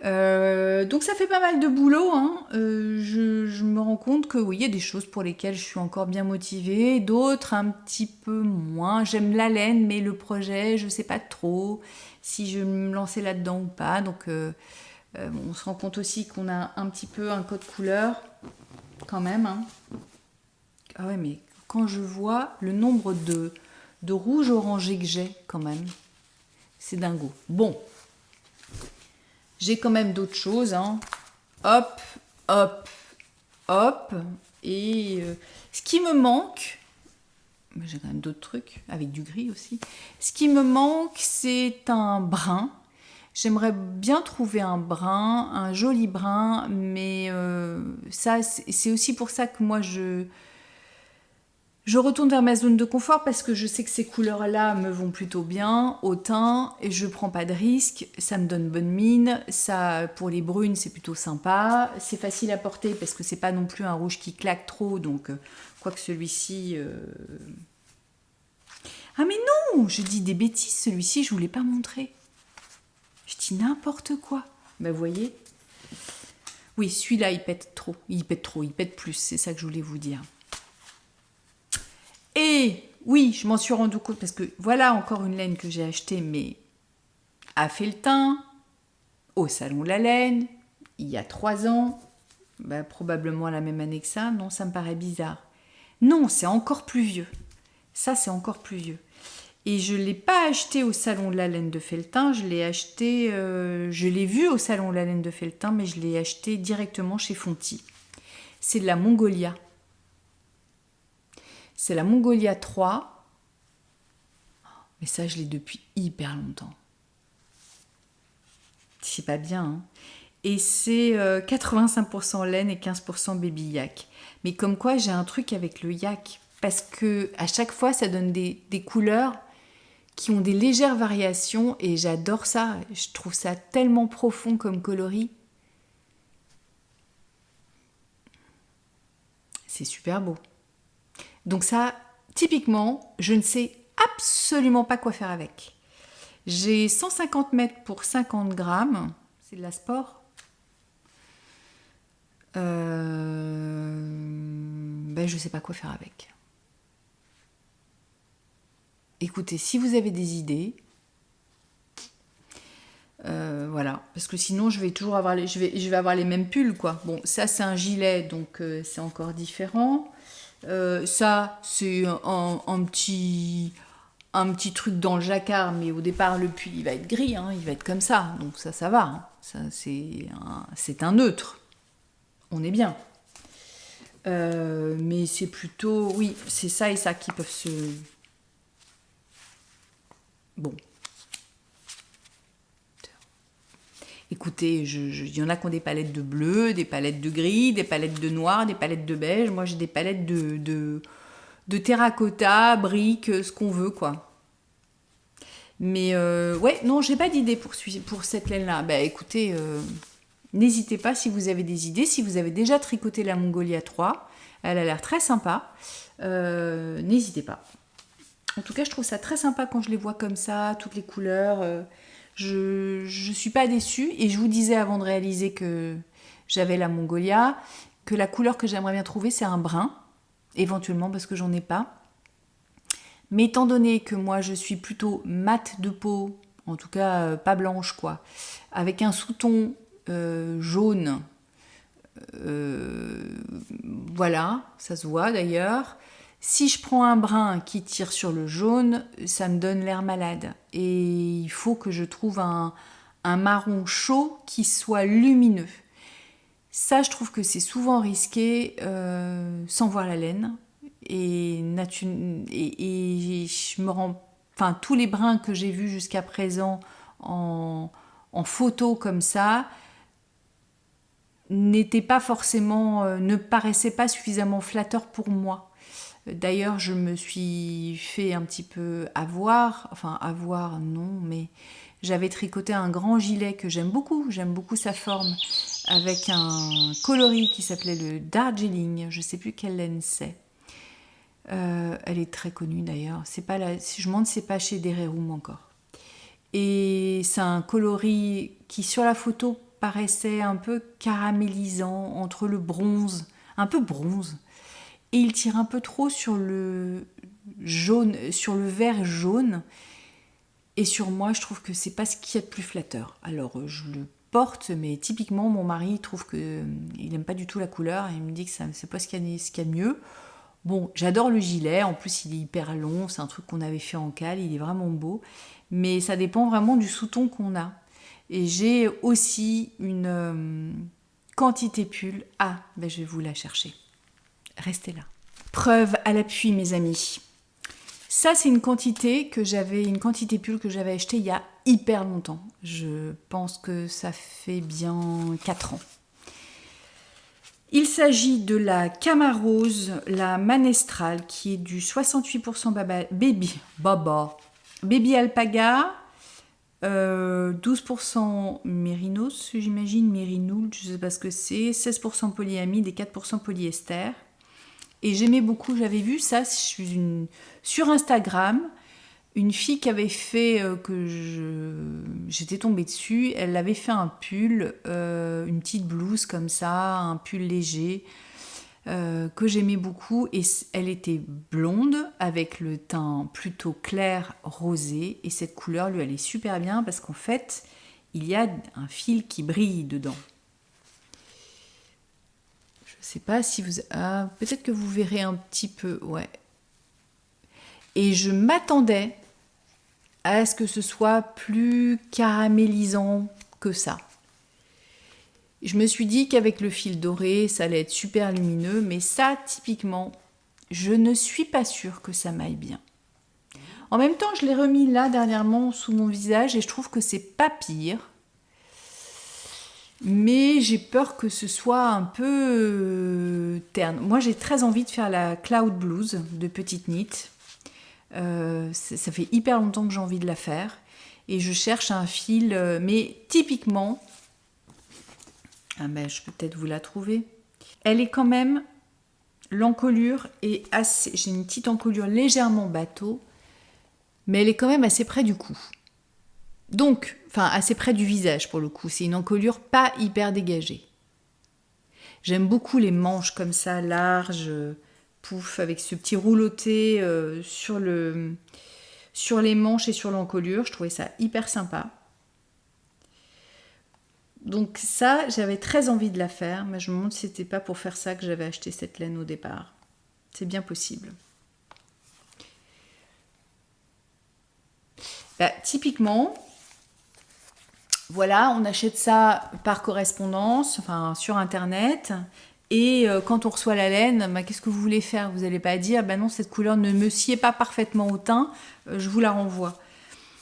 Donc ça fait pas mal de boulot, hein. Je me rends compte que oui, il y a des choses pour lesquelles je suis encore bien motivée, d'autres un petit peu moins. J'aime la laine, mais le projet, je sais pas trop si je vais me lancer là-dedans ou pas. Donc on se rend compte aussi qu'on a un petit peu un code couleur quand même, hein. Ah ouais, mais quand je vois le nombre de rouge orangé que j'ai quand même, c'est dingo. Bon. J'ai quand même d'autres choses, hein. Hop, hop, hop. Et ce qui me manque, j'ai quand même d'autres trucs, avec du gris aussi. Ce qui me manque, c'est un brun. J'aimerais bien trouver un brun, un joli brun, mais ça, c'est aussi pour ça que moi, Je retourne vers ma zone de confort parce que je sais que ces couleurs-là me vont plutôt bien au teint et je prends pas de risques, ça me donne bonne mine, ça pour les brunes c'est plutôt sympa, c'est facile à porter parce que c'est pas non plus un rouge qui claque trop donc quoique celui-ci... Ah mais non, je dis des bêtises, celui-ci je voulais pas montrer. Je dis n'importe quoi. Ben vous voyez. Oui, celui-là il pète trop, il pète plus, c'est ça que je voulais vous dire. Et oui, je m'en suis rendu compte parce que voilà encore une laine que j'ai achetée, mais à Felletin, au Salon de la Laine, il y a 3 ans, bah, probablement la même année que ça, non, ça me paraît bizarre. Non, c'est encore plus vieux. Ça, c'est encore plus vieux. Et je ne l'ai pas acheté au Salon de la Laine de Felletin, je l'ai vu au Salon de la Laine de Felletin, mais je l'ai acheté directement chez Fonty. C'est de la Mongolia. C'est la Mongolia 3. Mais ça, je l'ai depuis hyper longtemps. C'est pas bien, hein. Et c'est 85% laine et 15% baby yak. Mais comme quoi, j'ai un truc avec le yak. Parce que à chaque fois, ça donne des couleurs qui ont des légères variations. Et j'adore ça. Je trouve ça tellement profond comme coloris. C'est super beau. Donc ça, typiquement, je ne sais absolument pas quoi faire avec. J'ai 150 mètres pour 50 grammes. C'est de la sport. Ben, je ne sais pas quoi faire avec. Écoutez, si vous avez des idées, voilà, parce que sinon je vais toujours avoir je vais avoir les mêmes pulls, quoi. Bon, ça c'est un gilet, donc c'est encore différent. Ça c'est un petit truc dans le jacquard, mais au départ le pull il va être gris, hein, il va être comme ça, donc ça va. Hein. Ça c'est un neutre. On est bien. Mais c'est plutôt, oui, c'est ça et ça qui peuvent se... Bon. Écoutez, il y en a qui ont des palettes de bleu, des palettes de gris, des palettes de noir, des palettes de beige. Moi, j'ai des palettes de terracotta, briques, ce qu'on veut, quoi. Mais ouais, non, j'ai pas d'idée pour cette laine-là. Bah écoutez, n'hésitez pas si vous avez des idées. Si vous avez déjà tricoté la Mongolia 3, elle a l'air très sympa. N'hésitez pas. En tout cas, je trouve ça très sympa quand je les vois comme ça, toutes les couleurs. Je suis pas déçue. Et je vous disais avant de réaliser que j'avais la Mongolia, que la couleur que j'aimerais bien trouver, c'est un brun. Éventuellement, parce que j'en ai pas. Mais étant donné que moi, je suis plutôt mate de peau, en tout cas pas blanche, quoi, avec un sous-ton jaune, voilà, ça se voit d'ailleurs. Si je prends un brun qui tire sur le jaune, ça me donne l'air malade. Et il faut que je trouve un marron chaud qui soit lumineux. Ça, je trouve que c'est souvent risqué sans voir la laine. Et je me rends... Enfin, tous les bruns que j'ai vus jusqu'à présent en photo comme ça n'étaient pas forcément... ne paraissaient pas suffisamment flatteurs pour moi. D'ailleurs, je me suis fait un petit peu avoir, enfin avoir non, mais j'avais tricoté un grand gilet que j'aime beaucoup sa forme, avec un coloris qui s'appelait le Darjeeling, je ne sais plus quelle laine c'est. Elle est très connue d'ailleurs, c'est pas je me demande si c'est pas chez Dererum encore. Et c'est un coloris qui sur la photo paraissait un peu caramélisant, entre le bronze, un peu bronze. Et il tire un peu trop sur le jaune, sur le vert jaune. Et sur moi, je trouve que c'est pas ce qu'il y a de plus flatteur. Alors, je le porte, mais typiquement, mon mari trouve que il aime pas du tout la couleur. Et il me dit que c'est pas ce qu'il y a de mieux. Bon, j'adore le gilet. En plus, il est hyper long. C'est un truc qu'on avait fait en cale. Il est vraiment beau. Mais ça dépend vraiment du sous-ton qu'on a. Et j'ai aussi une quantité pull. Ah, ben je vais vous la chercher. Restez là. Preuve à l'appui, mes amis. Ça, c'est une quantité pull que j'avais achetée il y a hyper longtemps. Je pense que ça fait bien 4 ans. Il s'agit de la Camarose, la Manestrale, qui est du 68% baby alpaga, 12% mérinos, j'imagine, mérinoul, je ne sais pas ce que c'est, 16% polyamide et 4% polyester. Et j'aimais beaucoup, j'avais vu ça sur Instagram, une fille qui avait fait, j'étais tombée dessus, elle avait fait un pull, une petite blouse comme ça, un pull léger, que j'aimais beaucoup, et elle était blonde avec le teint plutôt clair rosé, et cette couleur lui allait super bien parce qu'en fait il y a un fil qui brille dedans. Je sais pas si vous... Ah, peut-être que vous verrez un petit peu, ouais. Et je m'attendais à ce que ce soit plus caramélisant que ça. Je me suis dit qu'avec le fil doré, ça allait être super lumineux, mais ça, typiquement, je ne suis pas sûre que ça m'aille bien. En même temps, je l'ai remis là dernièrement sous mon visage et je trouve que c'est pas pire. Mais j'ai peur que ce soit un peu terne. Moi, j'ai très envie de faire la Cloud Blues de Petite Knit. Ça fait hyper longtemps que j'ai envie de la faire. Et je cherche un fil, mais typiquement... Ah ben, je peux peut-être vous la trouver. Elle est quand même... L'encolure est assez... J'ai une petite encolure légèrement bateau, mais elle est quand même assez près du cou. Donc, enfin, assez près du visage pour le coup. C'est une encolure pas hyper dégagée. J'aime beaucoup les manches comme ça, larges, pouf, avec ce petit rouloté sur les manches et sur l'encolure. Je trouvais ça hyper sympa. Donc ça, j'avais très envie de la faire, mais je me demande si c'était pas pour faire ça que j'avais acheté cette laine au départ. C'est bien possible. Bah, typiquement, voilà, on achète ça par correspondance, enfin sur internet, et quand on reçoit la laine, bah, qu'est-ce que vous voulez faire? Vous n'allez pas dire, bah non, cette couleur ne me sied pas parfaitement au teint, je vous la renvoie.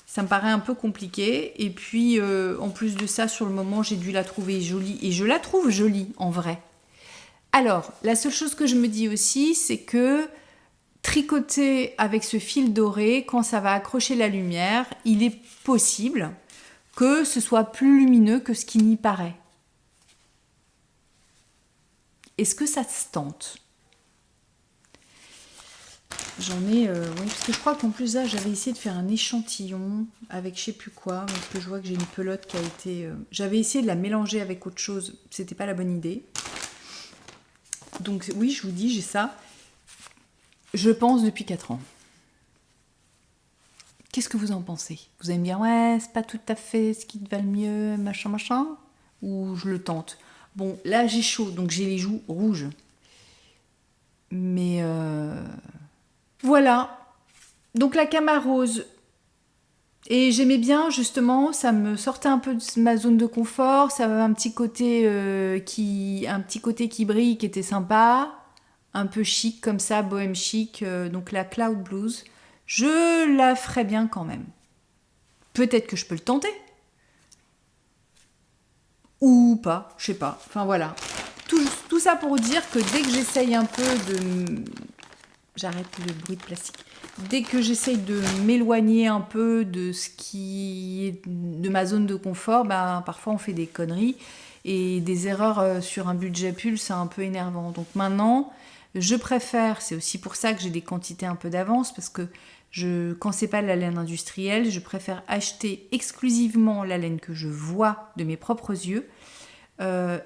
Ça me paraît un peu compliqué. Et puis, en plus de ça, sur le moment, j'ai dû la trouver jolie. Et je la trouve jolie, en vrai. Alors, la seule chose que je me dis aussi, c'est que tricoter avec ce fil doré, quand ça va accrocher la lumière, il est possible que ce soit plus lumineux que ce qui n'y paraît. Est-ce que ça se tente? J'en ai, oui, parce que je crois qu'en plus là, j'avais essayé de faire un échantillon avec je sais plus quoi, parce que je vois que j'ai une pelote qui a été... J'avais essayé de la mélanger avec autre chose, c'était pas la bonne idée. Donc oui, je vous dis, j'ai ça, je pense, depuis 4 ans. Qu'est-ce que vous en pensez? Vous allez me dire, ouais, c'est pas tout à fait ce qui te va le mieux, machin, machin, ou je le tente? Bon, là j'ai chaud, donc j'ai les joues rouges. Mais... Voilà, donc la Camarose, et j'aimais bien justement, ça me sortait un peu de ma zone de confort, ça avait un petit côté qui brille, qui était sympa, un peu chic comme ça, bohème chic, donc la Cloud Blues, je la ferais bien quand même. Peut-être que je peux le tenter, ou pas, je sais pas, enfin voilà. Tout ça pour dire que dès que j'essaye un peu de... J'arrête le bruit de plastique. Dès que j'essaye de m'éloigner un peu de ce qui est de ma zone de confort, bah, parfois on fait des conneries et des erreurs sur un budget pull, c'est un peu énervant. Donc maintenant, je préfère, c'est aussi pour ça que j'ai des quantités un peu d'avance, parce que quand c'est pas de la laine industrielle, je préfère acheter exclusivement la laine que je vois de mes propres yeux.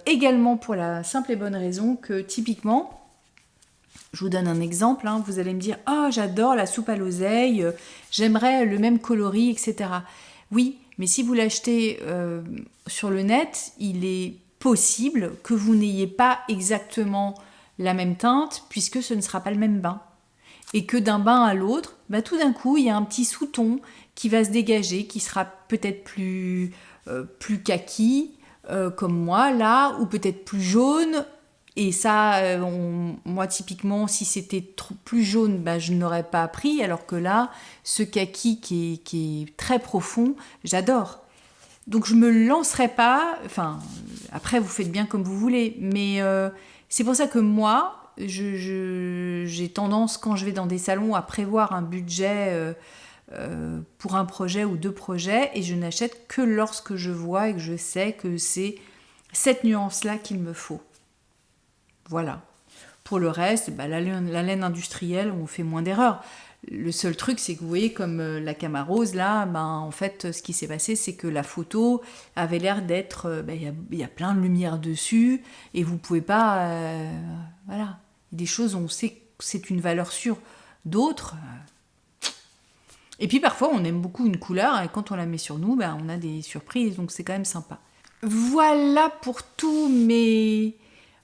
Également pour la simple et bonne raison que typiquement, je vous donne un exemple, hein, vous allez me dire « Oh, j'adore la soupe à l'oseille, j'aimerais le même coloris, etc. » Oui, mais si vous l'achetez sur le net, il est possible que vous n'ayez pas exactement la même teinte, puisque ce ne sera pas le même bain. Et que d'un bain à l'autre, bah, tout d'un coup, il y a un petit sous-ton qui va se dégager, qui sera peut-être plus kaki, comme moi, là, ou peut-être plus jaune. Et ça, moi, typiquement, si c'était plus jaune, bah, je n'aurais pas pris. Alors que là, ce kaki qui est très profond, j'adore. Donc, je ne me lancerai pas. Enfin, Après, vous faites bien comme vous voulez. Mais c'est pour ça que moi, j'ai tendance, quand je vais dans des salons, à prévoir un budget pour un projet ou 2 projets. Et je n'achète que lorsque je vois et que je sais que c'est cette nuance-là qu'il me faut. Voilà. Pour le reste, la laine industrielle, on fait moins d'erreurs. Le seul truc, c'est que vous voyez, comme la Camarose, là, en fait, ce qui s'est passé, c'est que la photo avait l'air d'être... y a plein de lumière dessus, et vous pouvez pas... voilà. Des choses, on sait que c'est une valeur sûre. D'autres... Et puis parfois, on aime beaucoup une couleur, et quand on la met sur nous, on a des surprises, donc c'est quand même sympa. Voilà pour tout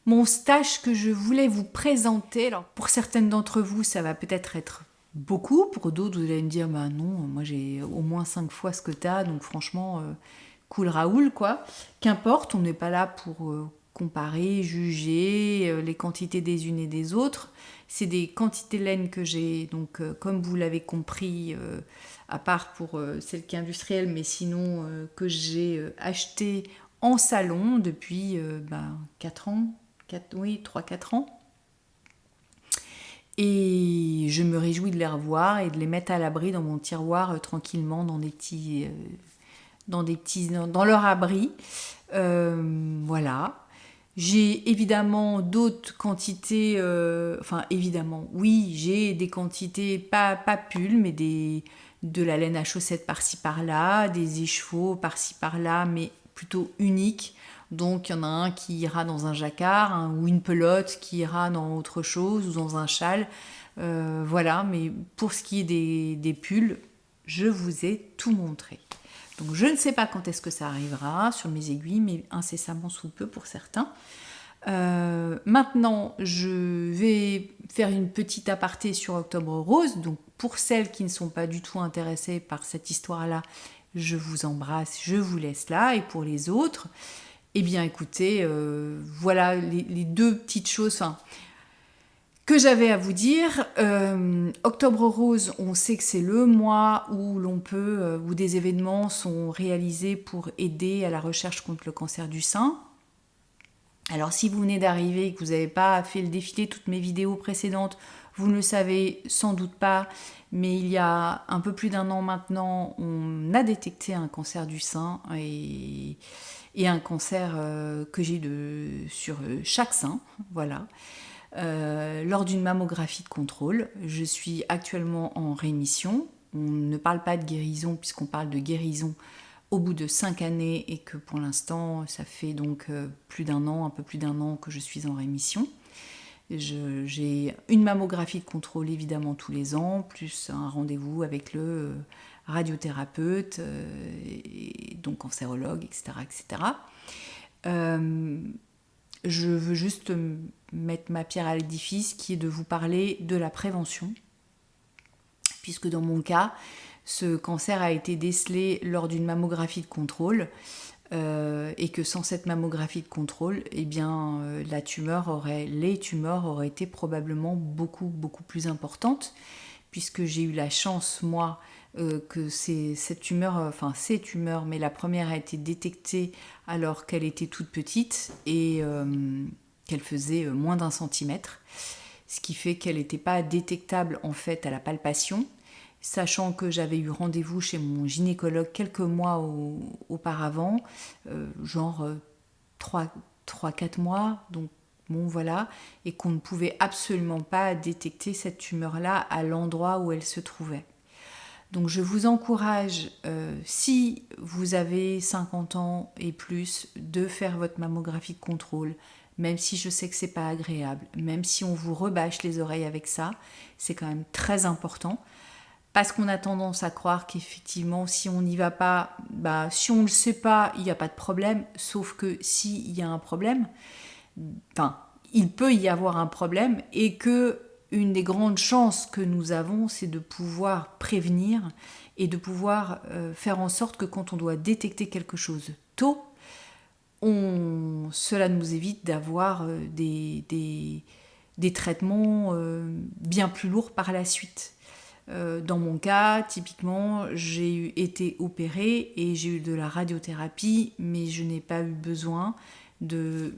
mon stage que je voulais vous présenter. Alors, pour certaines d'entre vous, ça va peut-être être beaucoup. Pour d'autres, vous allez me dire, non, moi j'ai au moins 5 fois ce que t'as, donc franchement, cool Raoul, quoi. Qu'importe, on n'est pas là pour comparer, juger les quantités des unes et des autres. C'est des quantités de laine que j'ai, donc comme vous l'avez compris, à part pour celle qui est industrielle, mais sinon que j'ai acheté en salon depuis 4 ans, 3-4 ans. Et je me réjouis de les revoir et de les mettre à l'abri dans mon tiroir tranquillement dans dans leur abri. Voilà. J'ai évidemment d'autres quantités, évidemment, oui, j'ai des quantités, pas pull, mais de la laine à chaussettes par-ci par-là, des écheveaux par-ci par-là, mais plutôt uniques. Donc il y en a un qui ira dans un jacquard, ou une pelote qui ira dans autre chose, ou dans un châle. Voilà, mais pour ce qui est des pulls, je vous ai tout montré. Donc je ne sais pas quand est-ce que ça arrivera sur mes aiguilles, mais incessamment sous peu pour certains. Maintenant, je vais faire une petite aparté sur Octobre Rose. Donc pour celles qui ne sont pas du tout intéressées par cette histoire-là, je vous embrasse, je vous laisse là. Et pour les autres, eh bien écoutez, voilà les 2 petites choses que j'avais à vous dire. Octobre Rose, on sait que c'est le mois où où des événements sont réalisés pour aider à la recherche contre le cancer du sein. Alors si vous venez d'arriver et que vous n'avez pas fait le défilé toutes mes vidéos précédentes, vous ne le savez sans doute pas, mais il y a un peu plus d'1 an maintenant, on a détecté un cancer du sein et un cancer que j'ai sur chaque sein, voilà. Lors d'une mammographie de contrôle. Je suis actuellement en rémission. On ne parle pas de guérison puisqu'on parle de guérison au bout de 5 années et que pour l'instant, ça fait donc plus d'1 an, un peu plus d'1 an que je suis en rémission. J'ai une mammographie de contrôle évidemment tous les ans, plus un rendez-vous avec le radiothérapeute, et donc cancérologue, etc. etc. Je veux juste mettre ma pierre à l'édifice qui est de vous parler de la prévention, puisque dans mon cas, ce cancer a été décelé lors d'une mammographie de contrôle et que sans cette mammographie de contrôle, eh bien, les tumeurs auraient été probablement beaucoup plus importantes, puisque j'ai eu la chance, moi, que ces tumeurs, mais la première a été détectée alors qu'elle était toute petite et qu'elle faisait moins d'1 centimètre, ce qui fait qu'elle n'était pas détectable en fait à la palpation, sachant que j'avais eu rendez-vous chez mon gynécologue quelques mois auparavant, genre 3-4 mois, donc bon voilà, et qu'on ne pouvait absolument pas détecter cette tumeur-là à l'endroit où elle se trouvait. Donc je vous encourage, si vous avez 50 ans et plus, de faire votre mammographie de contrôle, même si je sais que c'est pas agréable, même si on vous rebâche les oreilles avec ça, c'est quand même très important. Parce qu'on a tendance à croire qu'effectivement, si on n'y va pas, si on ne le sait pas, il n'y a pas de problème. Sauf que s'il y a un problème, il peut y avoir un problème et que une des grandes chances que nous avons, c'est de pouvoir prévenir et de pouvoir faire en sorte que quand on doit détecter quelque chose tôt, cela nous évite d'avoir des traitements bien plus lourds par la suite. Dans mon cas, typiquement, j'ai été opérée et j'ai eu de la radiothérapie, mais je n'ai pas eu besoin je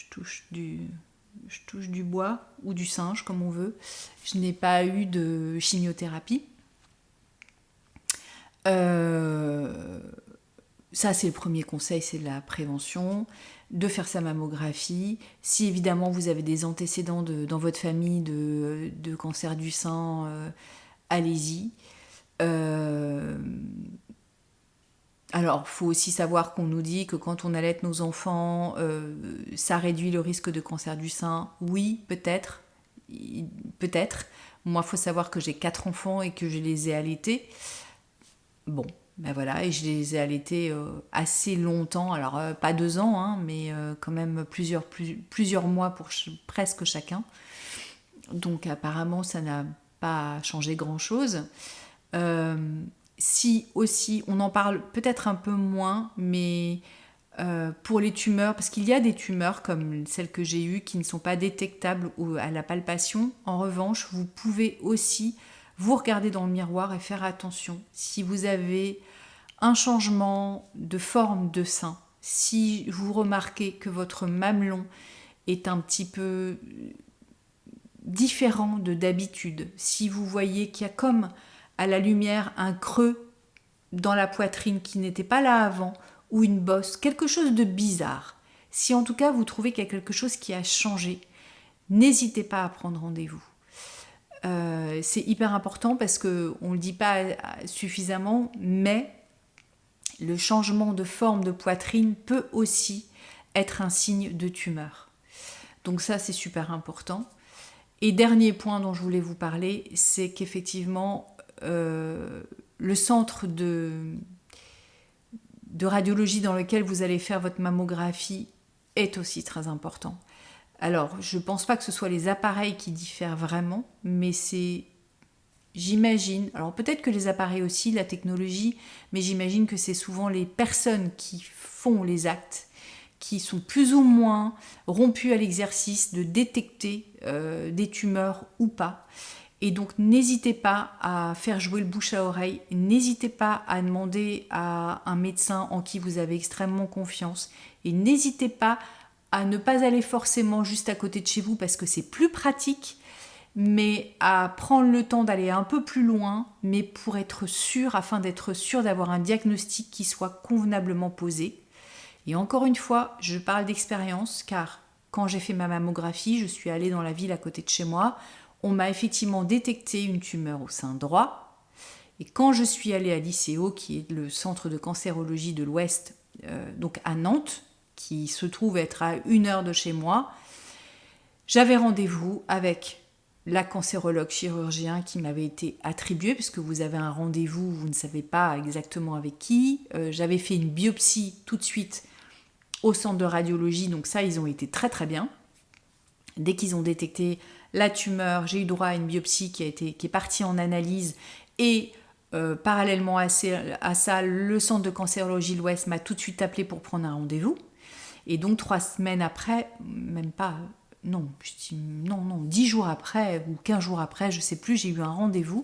touche du bois ou du singe, comme on veut. Je n'ai pas eu de chimiothérapie. Ça, c'est le premier conseil, c'est de la prévention, de faire sa mammographie. Si évidemment vous avez des antécédents dans votre famille de cancer du sein, allez-y. Alors, il faut aussi savoir qu'on nous dit que quand on allaite nos enfants, ça réduit le risque de cancer du sein. Oui, peut-être. Peut-être. Moi, il faut savoir que j'ai 4 enfants et que je les ai allaités. Bon, ben voilà, et je les ai allaités assez longtemps. Alors, pas 2 ans, hein, mais quand même plusieurs mois pour presque chacun. Donc, apparemment, ça n'a pas changé grand-chose. Si aussi, on en parle peut-être un peu moins, mais pour les tumeurs, parce qu'il y a des tumeurs comme celles que j'ai eues qui ne sont pas détectables à la palpation. En revanche, vous pouvez aussi vous regarder dans le miroir et faire attention. Si vous avez un changement de forme de sein, si vous remarquez que votre mamelon est un petit peu différent d'habitude, si vous voyez qu'il y a comme à la lumière un creux dans la poitrine qui n'était pas là avant, ou une bosse, quelque chose de bizarre. Si en tout cas vous trouvez qu'il y a quelque chose qui a changé, n'hésitez pas à prendre rendez-vous. C'est hyper important parce qu'on ne le dit pas suffisamment, mais le changement de forme de poitrine peut aussi être un signe de tumeur. Donc ça, c'est super important. Et dernier point dont je voulais vous parler, c'est qu'effectivement, le centre de radiologie dans lequel vous allez faire votre mammographie est aussi très important. Alors, je ne pense pas que ce soit les appareils qui diffèrent vraiment, mais c'est, j'imagine, alors peut-être que les appareils aussi, la technologie, mais j'imagine que c'est souvent les personnes qui font les actes, qui sont plus ou moins rompues à l'exercice de détecter des tumeurs ou pas. Et donc, n'hésitez pas à faire jouer le bouche à oreille, n'hésitez pas à demander à un médecin en qui vous avez extrêmement confiance, et n'hésitez pas à ne pas aller forcément juste à côté de chez vous parce que c'est plus pratique, mais à prendre le temps d'aller un peu plus loin, mais pour être sûr, afin d'être sûr d'avoir un diagnostic qui soit convenablement posé. Et encore une fois, je parle d'expérience, car quand j'ai fait ma mammographie, je suis allée dans la ville à côté de chez moi, on m'a effectivement détecté une tumeur au sein droit. Et quand je suis allée à l'ICO, qui est le centre de cancérologie de l'Ouest, donc à Nantes, qui se trouve être à 1 heure de chez moi, j'avais rendez-vous avec la cancérologue chirurgien qui m'avait été attribuée, puisque vous avez un rendez-vous, vous ne savez pas exactement avec qui. J'avais fait une biopsie tout de suite au centre de radiologie, donc ça, ils ont été très très bien. Dès qu'ils ont détecté la tumeur, j'ai eu droit à une biopsie qui est partie en analyse, et parallèlement à ça, le centre de cancérologie de l'Ouest m'a tout de suite appelé pour prendre un rendez-vous. Et donc 3 semaines après, même pas, non, 10 jours après ou 15 jours après, je ne sais plus, j'ai eu un rendez-vous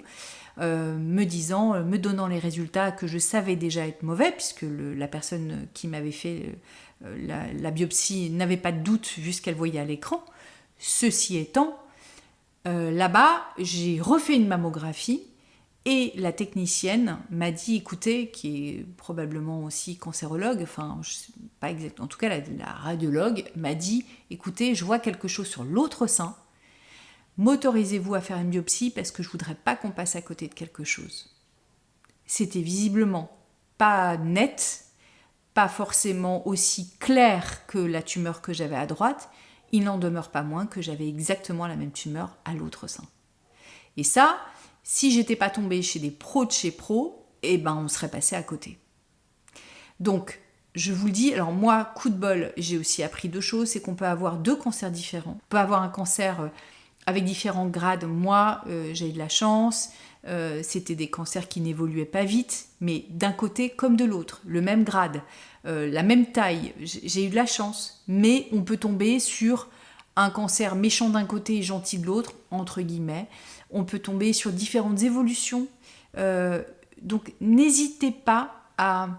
me donnant les résultats que je savais déjà être mauvais, puisque la personne qui m'avait fait la biopsie n'avait pas de doute vu ce qu'elle voyait à l'écran. Ceci étant, là-bas, j'ai refait une mammographie. Et la technicienne m'a dit, écoutez, qui est probablement aussi cancérologue, enfin, je sais pas exactement, en tout cas la radiologue m'a dit, écoutez, je vois quelque chose sur l'autre sein, m'autorisez-vous à faire une biopsie parce que je voudrais pas qu'on passe à côté de quelque chose. C'était visiblement pas net, pas forcément aussi clair que la tumeur que j'avais à droite, il n'en demeure pas moins que j'avais exactement la même tumeur à l'autre sein. Et ça, si j'étais pas tombée chez des pros de chez pros, eh ben on serait passé à côté. Donc, je vous le dis, alors moi, coup de bol, j'ai aussi appris 2 choses, c'est qu'on peut avoir 2 cancers différents. On peut avoir un cancer avec différents grades. Moi, j'ai eu de la chance, c'était des cancers qui n'évoluaient pas vite, mais d'un côté comme de l'autre, le même grade, la même taille, j'ai eu de la chance, mais on peut tomber sur un cancer méchant d'un côté et gentil de l'autre, entre guillemets. On peut tomber sur différentes évolutions. Donc, n'hésitez pas à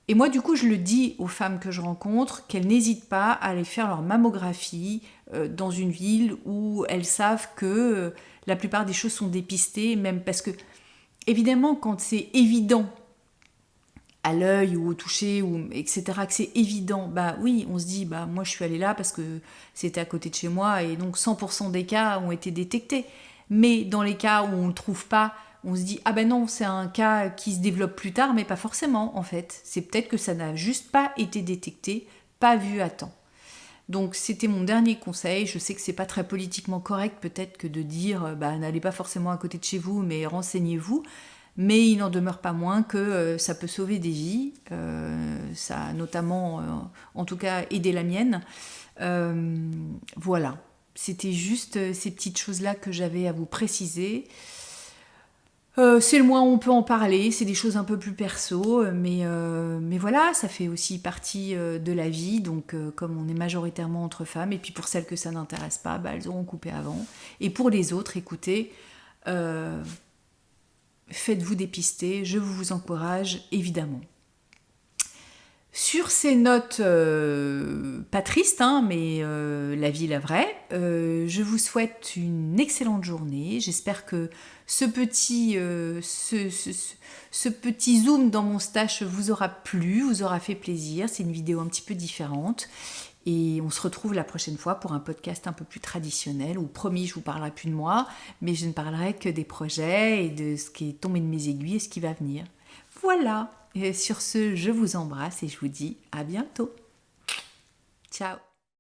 Et moi, du coup, je le dis aux femmes que je rencontre, qu'elles n'hésitent pas à aller faire leur mammographie dans une ville où elles savent que la plupart des choses sont dépistées, même parce que, évidemment, quand c'est évident à l'œil ou au toucher, ou, etc., que c'est évident, bah oui, on se dit, bah moi je suis allée là parce que c'était à côté de chez moi et donc 100% des cas ont été détectés. Mais dans les cas où on ne le trouve pas, on se dit, ah ben non, c'est un cas qui se développe plus tard, mais pas forcément en fait. C'est peut-être que ça n'a juste pas été détecté, pas vu à temps. Donc c'était mon dernier conseil. Je sais que c'est pas très politiquement correct peut-être que de dire bah, n'allez pas forcément à côté de chez vous, mais renseignez-vous. Mais il n'en demeure pas moins que ça peut sauver des vies. Ça a notamment, en tout cas, aidé la mienne. Voilà. C'était juste ces petites choses-là que j'avais à vous préciser. C'est le moins où on peut en parler, c'est des choses un peu plus perso, mais voilà, ça fait aussi partie de la vie, donc comme on est majoritairement entre femmes, et puis pour celles que ça n'intéresse pas, bah, elles auront coupé avant. Et pour les autres, écoutez, faites-vous dépister, je vous encourage évidemment. Sur ces notes pas tristes, hein, mais la vie, la vraie, je vous souhaite une excellente journée. J'espère que ce petit zoom dans mon stash vous aura plu, vous aura fait plaisir. C'est une vidéo un petit peu différente. Et on se retrouve la prochaine fois pour un podcast un peu plus traditionnel où, promis, je ne vous parlerai plus de moi, mais je ne parlerai que des projets et de ce qui est tombé de mes aiguilles et ce qui va venir. Voilà. Et sur ce, je vous embrasse et je vous dis à bientôt. Ciao.